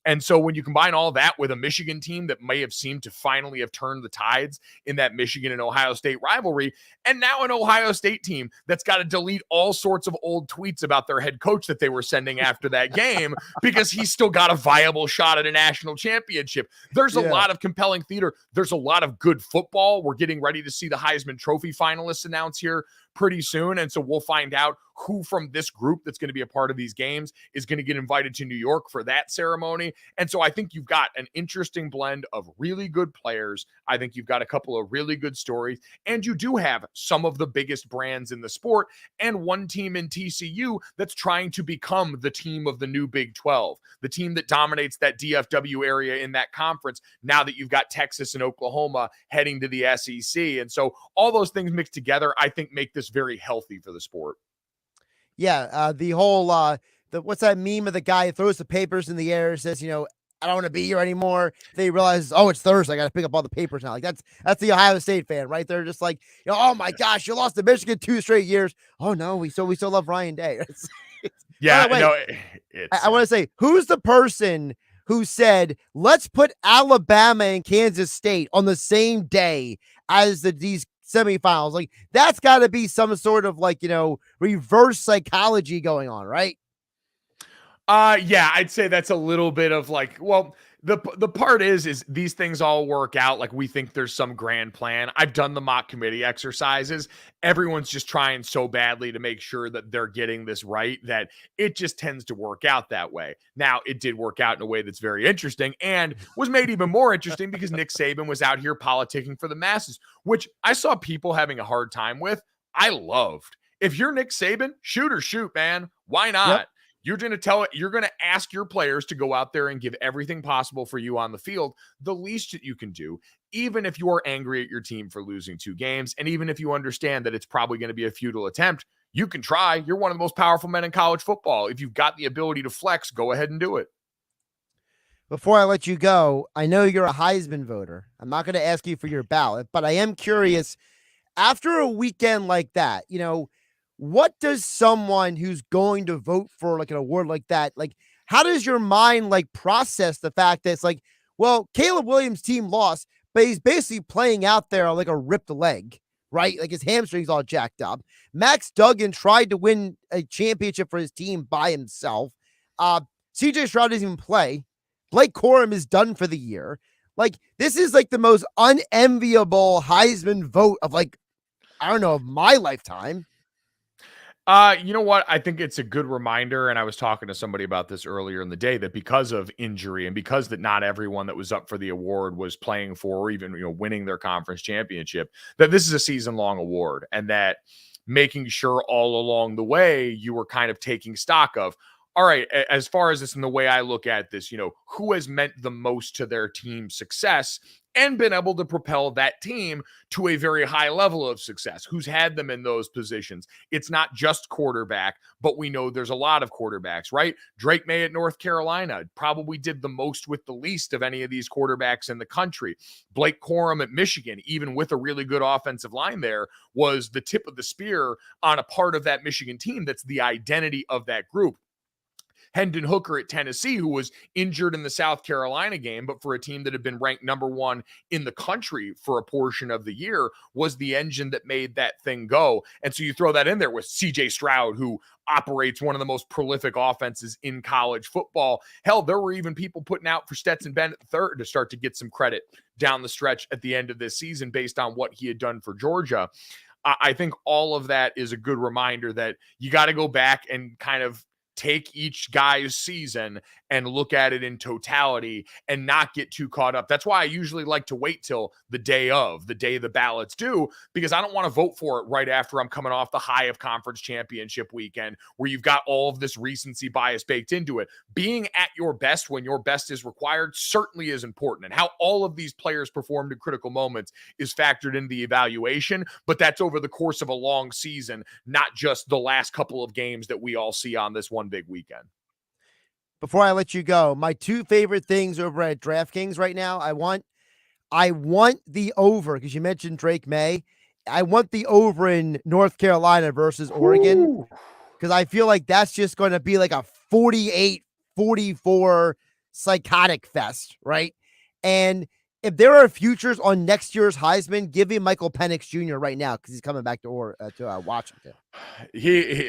And so when you combine all that with a Michigan team that may have seemed to finally have turned the tides in that Michigan and Ohio State rivalry, and now an Ohio State team that's got to delete all sorts of old tweets about their head coach that they were sending after that game because he's still got a viable shot at a national championship. There's a lot of compelling theater. There's a lot of good football. We're getting ready to see the Heisman Trophy finalists announced here pretty soon. And so we'll find out who from this group that's going to be a part of these games is going to get invited to New York for that ceremony. And so I think you've got an interesting blend of really good players. I think you've got a couple of really good stories, and you do have some of the biggest brands in the sport, and one team in TCU that's trying to become the team of the new Big 12, the team that dominates that DFW area in that conference now that you've got Texas and Oklahoma heading to the SEC. And so all those things mixed together, I think, make this very healthy for the sport. Yeah, the whole what's that meme of the guy who throws the papers in the air and says, I don't want to be here anymore. They realize, oh, it's Thursday. I got to pick up all the papers now. Like that's the Ohio State fan, right? They're just like, oh my gosh, you lost to Michigan 2 straight years. Oh no, we still love Ryan Day. Yeah, way, no, I want to say, who's the person who said, let's put Alabama and Kansas State on the same day as these semifinals? Like, that's got to be some sort of reverse psychology going on, right? Yeah, I'd say that's a little bit of the part is these things all work out. Like, we think there's some grand plan. I've done the mock committee exercises. Everyone's just trying so badly to make sure that they're getting this right that it just tends to work out that way. Now, it did work out in a way that's very interesting and was made even more interesting because Nick Saban was out here politicking for the masses, which I saw people having a hard time with. I loved. If you're Nick Saban, shoot, man. Why not? Yep. You're going to ask your players to go out there and give everything possible for you on the field. The least that you can do, even if you're angry at your team for losing 2 games, and even if you understand that it's probably going to be a futile attempt, you can try. You're one of the most powerful men in college football. If you've got the ability to flex, go ahead and do it. Before I let you go, I know you're a Heisman voter. I'm not going to ask you for your ballot, but I am curious, after a weekend like that, what does someone who's going to vote for like an award like that, like, how does your mind like process the fact that it's like, well, Caleb Williams' team lost, but he's basically playing out there like a ripped leg, right? Like his hamstrings all jacked up. Max Duggan tried to win a championship for his team by himself. CJ Stroud doesn't even play. Blake Corum is done for the year. Like, this is like the most unenviable Heisman vote of like, I don't know, of my lifetime. You know what? I think it's a good reminder, and I was talking to somebody about this earlier in the day, that because of injury and because that not everyone that was up for the award was playing for or even, winning their conference championship, that this is a season-long award, and that making sure all along the way you were kind of taking stock of, all right, as far as this and the way I look at this, who has meant the most to their team's success and been able to propel that team to a very high level of success, who's had them in those positions. It's not just quarterback, but we know there's a lot of quarterbacks, right? Drake May at North Carolina probably did the most with the least of any of these quarterbacks in the country. Blake Corum at Michigan, even with a really good offensive line there, was the tip of the spear on a part of that Michigan team that's the identity of that group. Hendon Hooker at Tennessee, who was injured in the South Carolina game, but for a team that had been ranked number one in the country for a portion of the year, was the engine that made that thing go. And so you throw that in there with CJ Stroud, who operates one of the most prolific offenses in college football. Hell, there were even people putting out for Stetson Bennett III to start to get some credit down the stretch at the end of this season based on what he had done for Georgia. I think all of that is a good reminder that you got to go back and kind of take each guy's season and look at it in totality and not get too caught up. That's why I usually like to wait till the day the ballots due, because I don't want to vote for it right after I'm coming off the high of conference championship weekend where you've got all of this recency bias baked into it. Being at your best when your best is required certainly is important, and how all of these players performed in critical moments is factored into the evaluation, but that's over the course of a long season, not just the last couple of games that we all see on this one big weekend. Before I let you go, my two favorite things over at DraftKings right now, I want the over, because you mentioned Drake May. I want the over in North Carolina versus Oregon, because I feel like that's just going to be like a 48-44 psychotic fest, right? And if there are futures on next year's Heisman, give me Michael Penix Jr. right now, because he's coming back to Washington.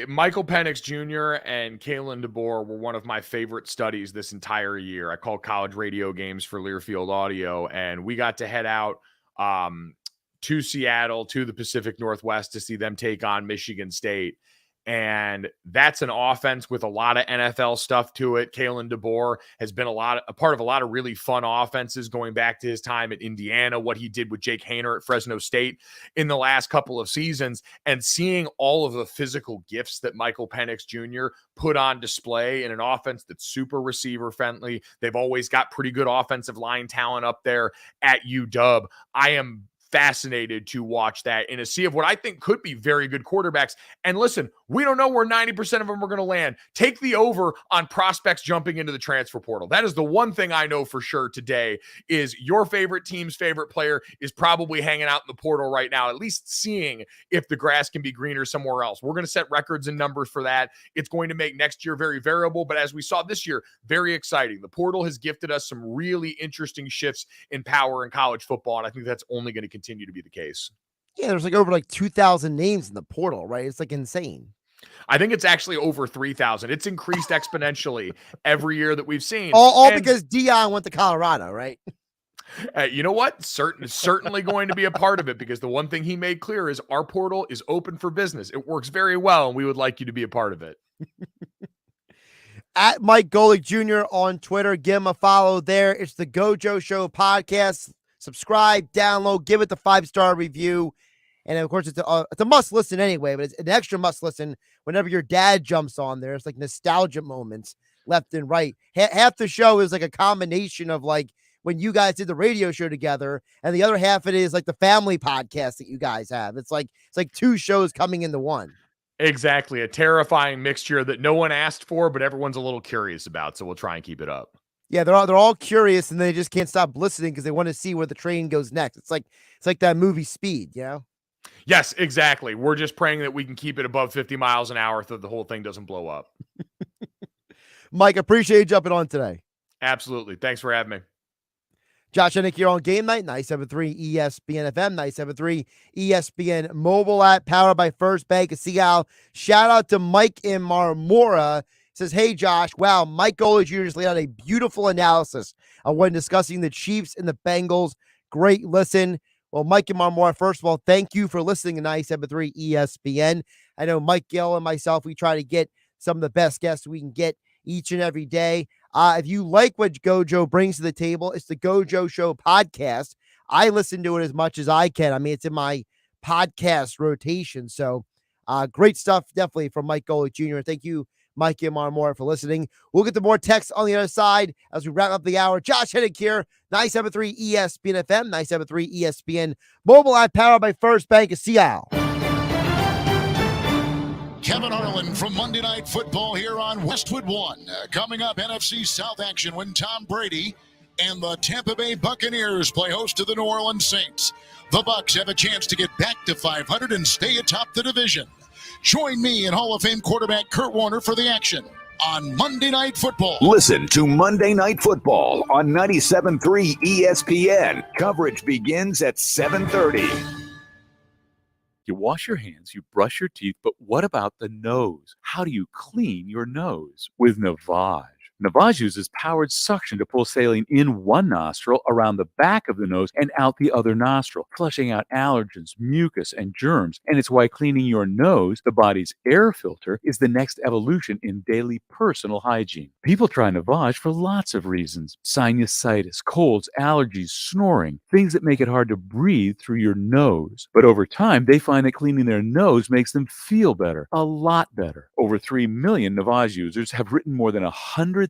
Michael Penix Jr. and Kalen DeBoer were one of my favorite studies this entire year. I called college radio games for Learfield Audio, and we got to head out to Seattle, to the Pacific Northwest, to see them take on Michigan State. And that's an offense with a lot of NFL stuff to it. Kalen DeBoer has been a part of a lot of really fun offenses going back to his time at Indiana, what he did with Jake Haener at Fresno State in the last couple of seasons, and seeing all of the physical gifts that Michael Penix Jr. put on display in an offense that's super receiver friendly. They've always got pretty good offensive line talent up there at UW. I am fascinated to watch that in a sea of what I think could be very good quarterbacks. And listen, we don't know where 90% of them are going to land. Take the over on prospects jumping into the transfer portal. That is the one thing I know for sure today, is your favorite team's favorite player is probably hanging out in the portal right now, at least seeing if the grass can be greener somewhere else. We're going to set records and numbers for that. It's going to make next year very variable, but as we saw this year, very exciting. The portal has gifted us some really interesting shifts in power in college football, and I think that's only going to continue to be the case. Yeah, there's like over 2,000 names in the portal, right? It's like insane. I think it's actually over 3,000. It's increased exponentially every year that we've seen. All because Dion went to Colorado, right? You know what? Certainly going to be a part of it, because the one thing he made clear is our portal is open for business. It works very well, and we would like you to be a part of it. At Mike Golic Jr. on Twitter. Give him a follow there. It's the Gojo Show podcast. Subscribe, download, give it the 5-star review. And of course, it's a must listen anyway, but it's an extra must listen whenever your dad jumps on there. It's like nostalgia moments left and right. Half the show is like a combination of like when you guys did the radio show together, and the other half it is like the family podcast that you guys have. It's like two shows coming into one. Exactly. A terrifying mixture that no one asked for, but everyone's a little curious about. So we'll try and keep it up. Yeah, they're all curious, and they just can't stop listening because they want to see where the train goes next. It's like that movie Speed, you know? Yes, exactly. We're just praying that we can keep it above 50 miles an hour so the whole thing doesn't blow up. Mike, appreciate you jumping on today. Absolutely. Thanks for having me. Josh Hennig here on Game Night, 97.3 ESPN FM, 97.3 ESPN mobile app, powered by First Bank of Seattle. Shout out to Mike in Marmora. Says, hey, Josh, wow, Mike Golic Jr. just laid out a beautiful analysis when discussing the Chiefs and the Bengals. Great listen. Well, Mike in Marmora, first of all, thank you for listening to 97.3 ESPN. I know Mike Gill and myself, we try to get some of the best guests we can get each and every day. If you like what Gojo brings to the table, it's the Gojo Show podcast. I listen to it as much as I can. I mean, it's in my podcast rotation. So great stuff, definitely, from Mike Golic Jr. Thank you, Mike and Marmora, for listening. We'll get to more text on the other side as we wrap up the hour. Josh Hennig here, 97.3 ESPN FM, 97.3 ESPN mobile app, powered by First Bank of Seattle. Kevin Harlan from Monday Night Football here on Westwood One. Coming up, NFC South action when Tom Brady and the Tampa Bay Buccaneers play host to the New Orleans Saints. The Bucs have a chance to get back to 500 and stay atop the division. Join me and Hall of Fame quarterback Kurt Warner for the action on Monday Night Football. Listen to Monday Night Football on 97.3 ESPN. Coverage begins at 7:30. You wash your hands, you brush your teeth, but what about the nose? How do you clean your nose? With Navage. Navage uses powered suction to pull saline in one nostril, around the back of the nose, and out the other nostril, flushing out allergens, mucus, and germs. And it's why cleaning your nose, the body's air filter, is the next evolution in daily personal hygiene. People try Navage for lots of reasons: sinusitis, colds, allergies, snoring, things that make it hard to breathe through your nose. But over time, they find that cleaning their nose makes them feel better, a lot better. Over 3 million Navage users have written more than 100,000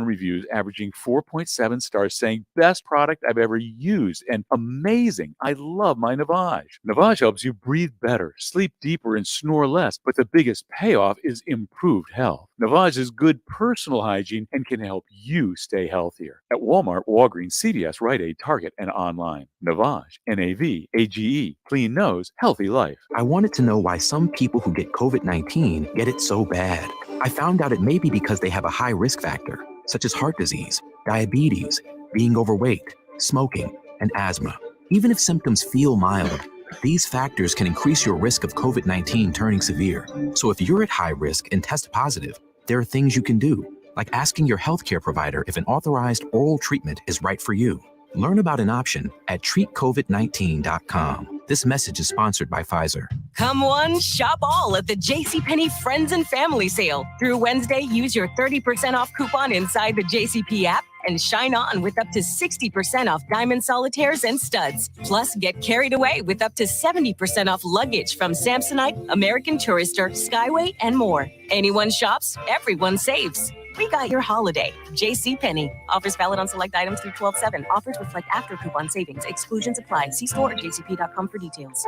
reviews, averaging 4.7 stars, saying, best product I've ever used, and amazing. I love my Navage. Navage helps you breathe better, sleep deeper, and snore less, but the biggest payoff is improved health. Navage is good personal hygiene and can help you stay healthier. At Walmart, Walgreens, CVS, Rite Aid, Target, and online. Navage, N-A-V-A-G-E, clean nose, healthy life. I wanted to know why some people who get COVID-19 get it so bad. I found out it may be because they have a high risk factor, such as heart disease, diabetes, being overweight, smoking, and asthma. Even if symptoms feel mild, these factors can increase your risk of COVID-19 turning severe. So if you're at high risk and test positive, there are things you can do, like asking your healthcare provider if an authorized oral treatment is right for you. Learn about an option at treatcovid19.com. This message is sponsored by Pfizer. Come one, shop all at the JCPenney Friends and Family Sale. Through Wednesday, use your 30% off coupon inside the JCP app and shine on with up to 60% off diamond solitaires and studs. Plus, get carried away with up to 70% off luggage from Samsonite, American Tourister, Skyway, and more. Anyone shops, everyone saves. We got your holiday. JCPenney. Offers valid on select items through 12/7. Offers reflect after coupon savings. Exclusions apply. See store at jcp.com for details.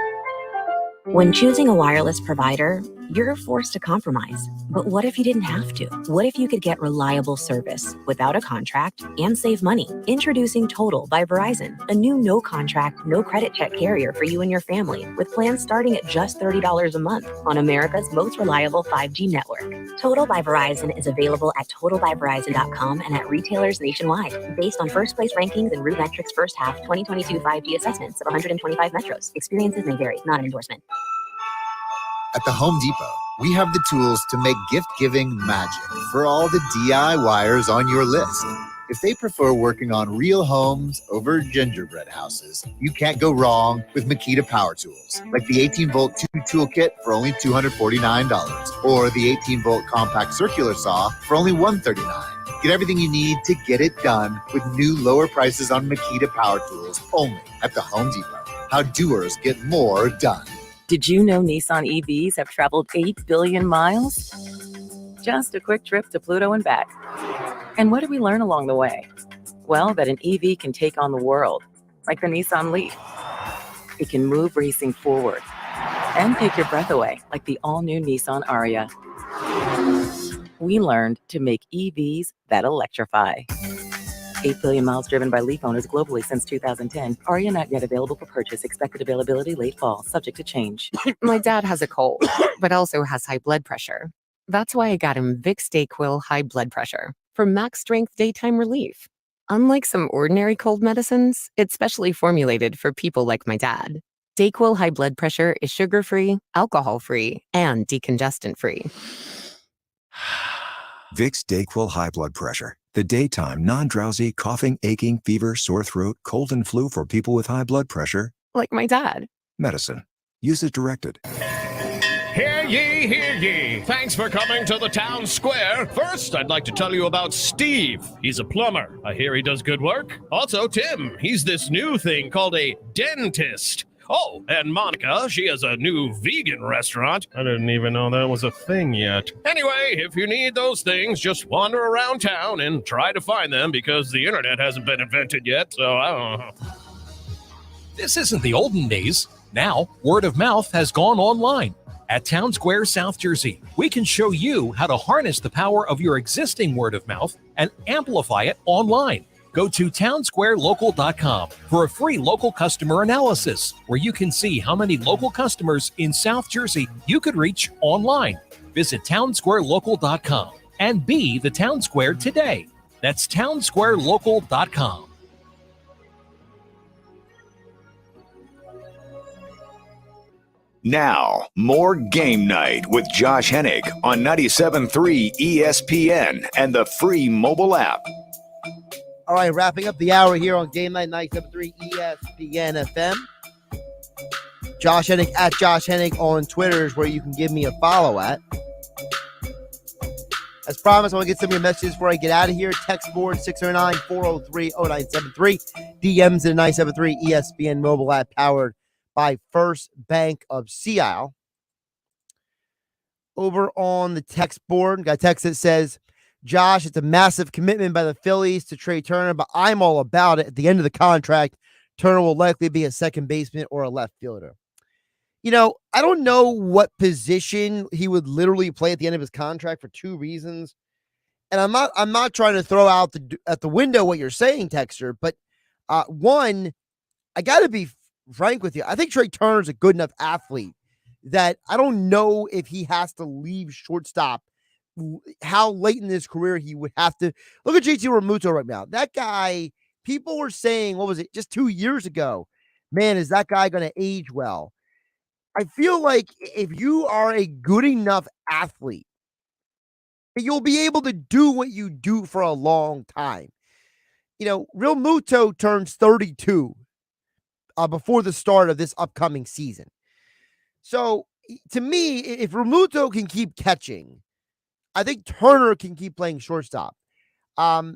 When choosing a wireless provider, you're forced to compromise. But what if you didn't have to? What if you could get reliable service without a contract and save money? Introducing Total by Verizon, a new no-contract, no-credit check carrier for you and your family, with plans starting at just $30 a month on America's most reliable 5G network. Total by Verizon is available at totalbyverizon.com and at retailers nationwide, based on first place rankings and RootMetrics first half 2022 5G assessments of 125 metros. Experiences may vary, not an endorsement. At the Home Depot, we have the tools to make gift-giving magic for all the DIYers on your list. If they prefer working on real homes over gingerbread houses, you can't go wrong with Makita Power Tools, like the 18-volt 2-tool kit for only $249, or the 18-volt compact circular saw for only $139. Get everything you need to get it done with new lower prices on Makita Power Tools only at the Home Depot. How doers get more done. Did you know Nissan EVs have traveled 8 billion miles? Just a quick trip to Pluto and back. And what did we learn along the way? Well, that an EV can take on the world, like the Nissan Leaf. It can move racing forward and take your breath away, like the all-new Nissan Ariya. We learned to make EVs that electrify. 8 billion miles driven by Leaf owners globally since 2010. Aria not yet available for purchase. Expected availability late fall, subject to change. My dad has a cold, but also has high blood pressure. That's why I got him Vicks DayQuil High Blood Pressure for max strength daytime relief. Unlike some ordinary cold medicines, it's specially formulated for people like my dad. DayQuil High Blood Pressure is sugar-free, alcohol-free, and decongestant-free. Vicks DayQuil High Blood Pressure. The daytime, non-drowsy, coughing, aching, fever, sore throat, cold and flu for people with high blood pressure. Like my dad. Medicine. Use as directed. Hear ye, hear ye. Thanks for coming to the town square. First, I'd like to tell you about Steve. He's a plumber. I hear he does good work. Also, Tim. He's this new thing called a dentist. Oh, and Monica, she has a new vegan restaurant. I didn't even know that was a thing yet. Anyway, if you need those things, just wander around town and try to find them because the internet hasn't been invented yet, so I don't know. This isn't the olden days. Now, word of mouth has gone online. At Town Square, South Jersey, we can show you how to harness the power of your existing word of mouth and amplify it online. Go to townsquarelocal.com for a free local customer analysis, where you can see how many local customers in South Jersey you could reach online. Visit townsquarelocal.com and be the Town Square today. That's townsquarelocal.com. Now, more Game Night with Josh Hennig on 97.3 ESPN and the free mobile app. All right, wrapping up the hour here on Game Night 97.3 ESPN FM. Josh Hennig at Josh Hennig on Twitter is where you can give me a follow at. As promised, I want to get some of your messages before I get out of here. Text board 609-403-0973. DMs to the 97.3 ESPN mobile app powered by First Bank of Sea Isle. Over on the text board, got a text that says, Josh, it's a massive commitment by the Phillies to trade Turner, but I'm all about it. At the end of the contract, Turner will likely be a second baseman or a left fielder. You know, I don't know what position he would literally play at the end of his contract for two reasons. And I'm not trying to throw out at the window what you're saying, Texter, but one, I got to be frank with you. I think Trey Turner's a good enough athlete that I don't know if he has to leave shortstop, how late in his career he would have to. Look at JT Realmuto right now. That guy, people were saying, what was it, just 2 years ago, man, is that guy going to age well? I feel like if you are a good enough athlete, you'll be able to do what you do for a long time. You know, Realmuto turns 32 before the start of this upcoming season. So, to me, if Realmuto can keep catching, I think Turner can keep playing shortstop. Now,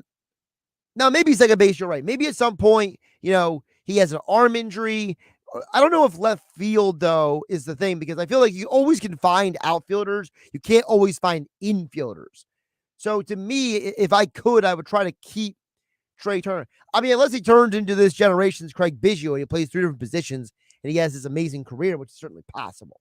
maybe second base, you're right. Maybe at some point, you know, he has an arm injury. I don't know if left field, though, is the thing, because I feel like you always can find outfielders. You can't always find infielders. So, to me, if I could, I would try to keep Trey Turner. I mean, unless he turns into this generation's Craig Biggio, he plays three different positions, and he has this amazing career, which is certainly possible.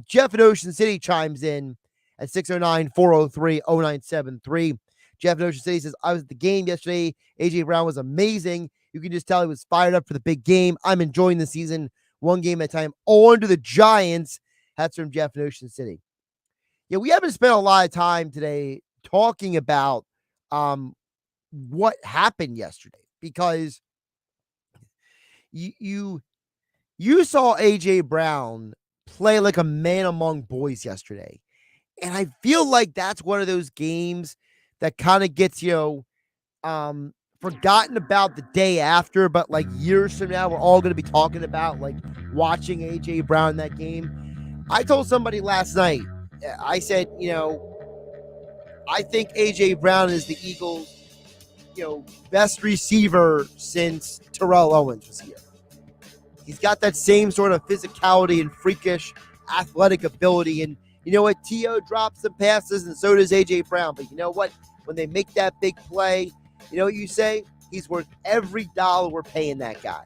Jeff in Ocean City chimes in at 609-403-0973. Jeff in Ocean City says, I was at the game yesterday. A.J. Brown was amazing. You can just tell he was fired up for the big game. I'm enjoying the season, one game at a time. On to the Giants. That's from Jeff in Ocean City. Yeah, we haven't spent a lot of time today talking about what happened yesterday, because you saw A.J. Brown play like a man among boys yesterday. And I feel like that's one of those games that kind of gets, forgotten about the day after, but like years from now, we're all going to be talking about like watching A.J. Brown in that game. I told somebody last night, I said, I think A.J. Brown is the Eagles' best receiver since Terrell Owens was here. He's got that same sort of physicality and freakish athletic ability. And you know what? T.O. drops some passes, and so does A.J. Brown. But you know what? When they make that big play, you know what you say? He's worth every dollar we're paying that guy.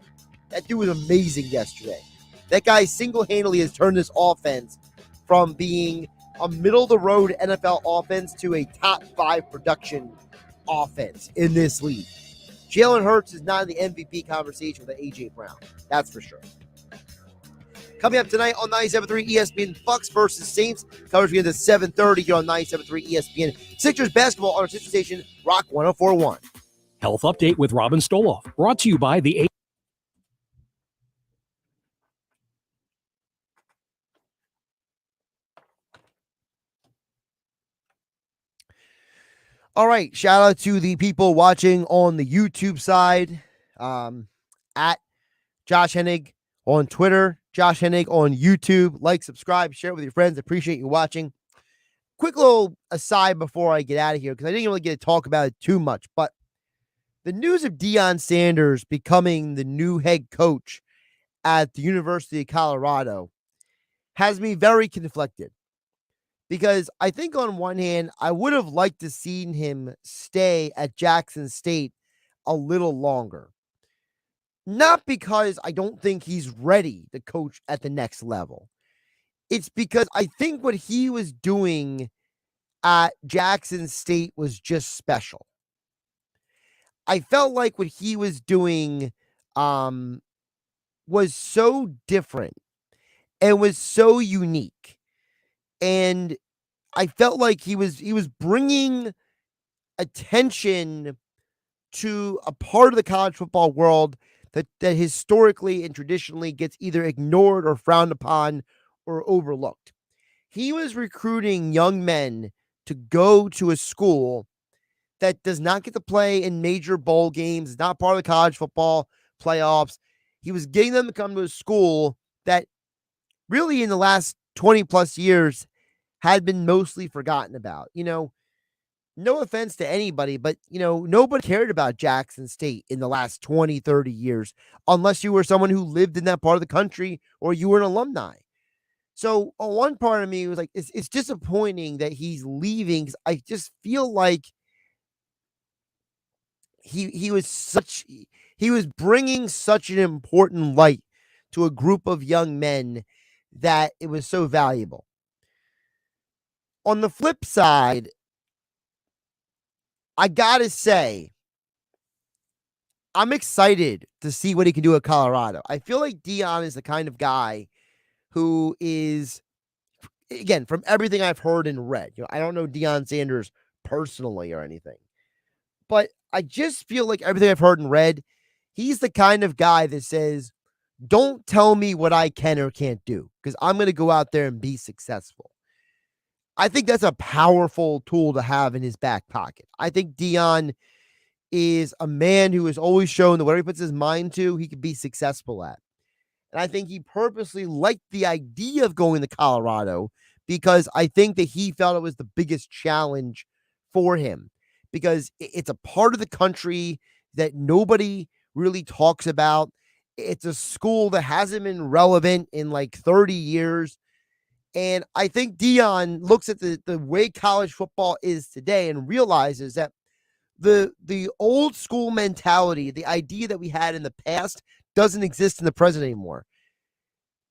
That dude was amazing yesterday. That guy single-handedly has turned this offense from being a middle-of-the-road NFL offense to a top 5 production offense in this league. Jalen Hurts is not in the MVP conversation with A.J. Brown. That's for sure. Coming up tonight on 97.3 ESPN, Bucks versus Saints. Coverage begins at 7:30 here on 97.3 ESPN. Sixers basketball on our sister station, Rock 104.1. Health Update with Robin Stoloff, brought to you by the All right, shout out to the people watching on the YouTube side, at Josh Hennig on Twitter, Josh Hennig on YouTube. Like, subscribe, share it with your friends. Appreciate you watching. Quick little aside before I get out of here, because I didn't really get to talk about it too much, but the news of Deion Sanders becoming the new head coach at the University of Colorado has me very conflicted. Because I think on one hand, I would have liked to seen him stay at Jackson State a little longer. Not because I don't think he's ready to coach at the next level. It's because I think what he was doing at Jackson State was just special. I felt like what he was doing was so different and was so unique. And I felt like he was bringing attention to a part of the college football world that historically and traditionally gets either ignored or frowned upon or overlooked. He was recruiting young men to go to a school that does not get to play in major bowl games, is not part of the college football playoffs. He was getting them to come to a school that really in the last 20 plus years had been mostly forgotten about. No offense to anybody, but, nobody cared about Jackson State in the last 20, 30 years, unless you were someone who lived in that part of the country or you were an alumni. So on one part of me was like, it's disappointing that he's leaving, because I just feel like he was bringing such an important light to a group of young men that it was so valuable. On the flip side, I gotta say, I'm excited to see what he can do at Colorado. I feel like Deion is the kind of guy who is, again, from everything I've heard and read, I don't know Deion Sanders personally or anything, but I just feel like everything I've heard and read, he's the kind of guy that says, don't tell me what I can or can't do, because I'm going to go out there and be successful. I think that's a powerful tool to have in his back pocket. I think Deion is a man who has always shown that whatever he puts his mind to, he can be successful at. And I think he purposely liked the idea of going to Colorado because I think that he felt it was the biggest challenge for him, because it's a part of the country that nobody really talks about. It's a school that hasn't been relevant in like 30 years. And I think Deion looks at the way college football is today and realizes that the old school mentality, the idea that we had in the past, doesn't exist in the present anymore.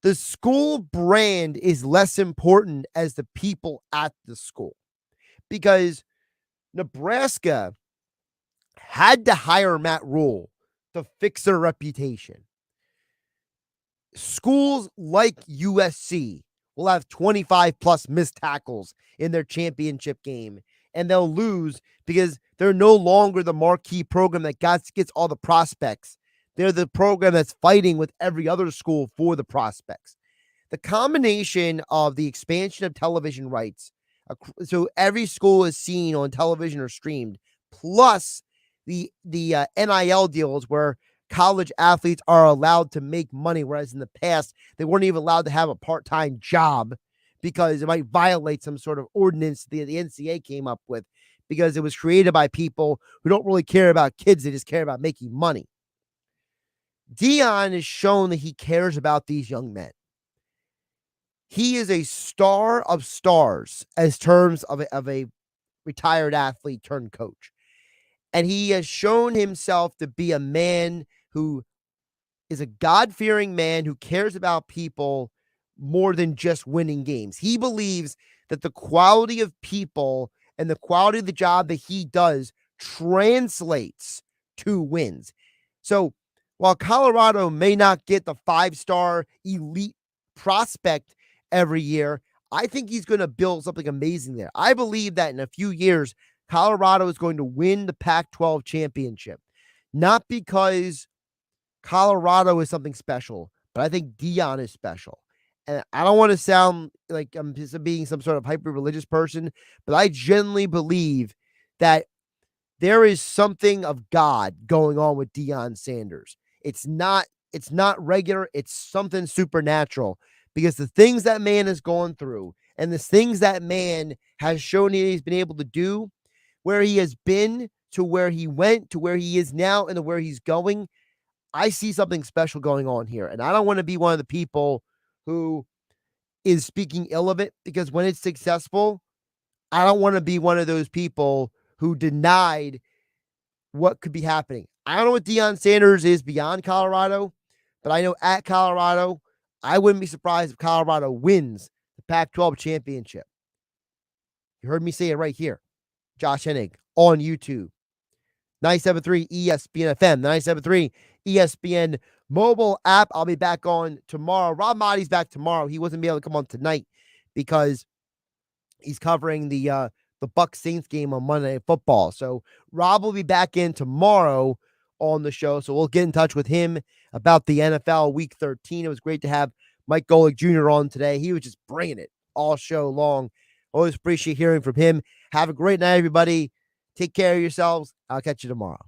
The school brand is less important as the people at the school, because Nebraska had to hire Matt Rule to fix their reputation. Schools like USC will have 25 plus missed tackles in their championship game, and they'll lose because they're no longer the marquee program that gets all the prospects. They're the program that's fighting with every other school for the prospects. The combination of the expansion of television rights, so every school is seen on television or streamed, plus the NIL deals where college athletes are allowed to make money, whereas in the past, they weren't even allowed to have a part-time job because it might violate some sort of ordinance the NCAA came up with, because it was created by people who don't really care about kids. They just care about making money. Deion has shown that he cares about these young men. He is a star of stars as terms of a retired athlete turned coach. And he has shown himself to be a man who is a God-fearing man who cares about people more than just winning games. He believes that the quality of people and the quality of the job that he does translates 2 wins. So while Colorado may not get the 5-star elite prospect every year, I think he's going to build something amazing there. I believe that in a few years, Colorado is going to win the Pac-12 championship. Not because Colorado is something special, but I think Deion is special. And I don't want to sound like I'm just being some sort of hyper-religious person, but I genuinely believe that there is something of God going on with Deion Sanders. It's not regular, it's something supernatural, because the things that man has gone through and the things that man has shown he's been able to do, where he has been to where he went to where he is now and to where he's going, I see something special going on here. And I don't want to be one of the people who is speaking ill of it, because when it's successful, I don't want to be one of those people who denied what could be happening. I don't know what Deion Sanders is beyond Colorado, but I know at Colorado, I wouldn't be surprised if Colorado wins the Pac-12 championship. You heard me say it right here. Josh Hennig on YouTube. 973 ESPN FM, 973 ESPN mobile app. I'll be back on tomorrow. Rob Mattei's back tomorrow. He wasn't able to come on tonight because he's covering the Bucs Saints game on Monday Night Football. So Rob will be back in tomorrow on the show. So we'll get in touch with him about the NFL Week 13. It was great to have Mike Golic Jr. on today. He was just bringing it all show long. Always appreciate hearing from him. Have a great night, everybody. Take care of yourselves. I'll catch you tomorrow.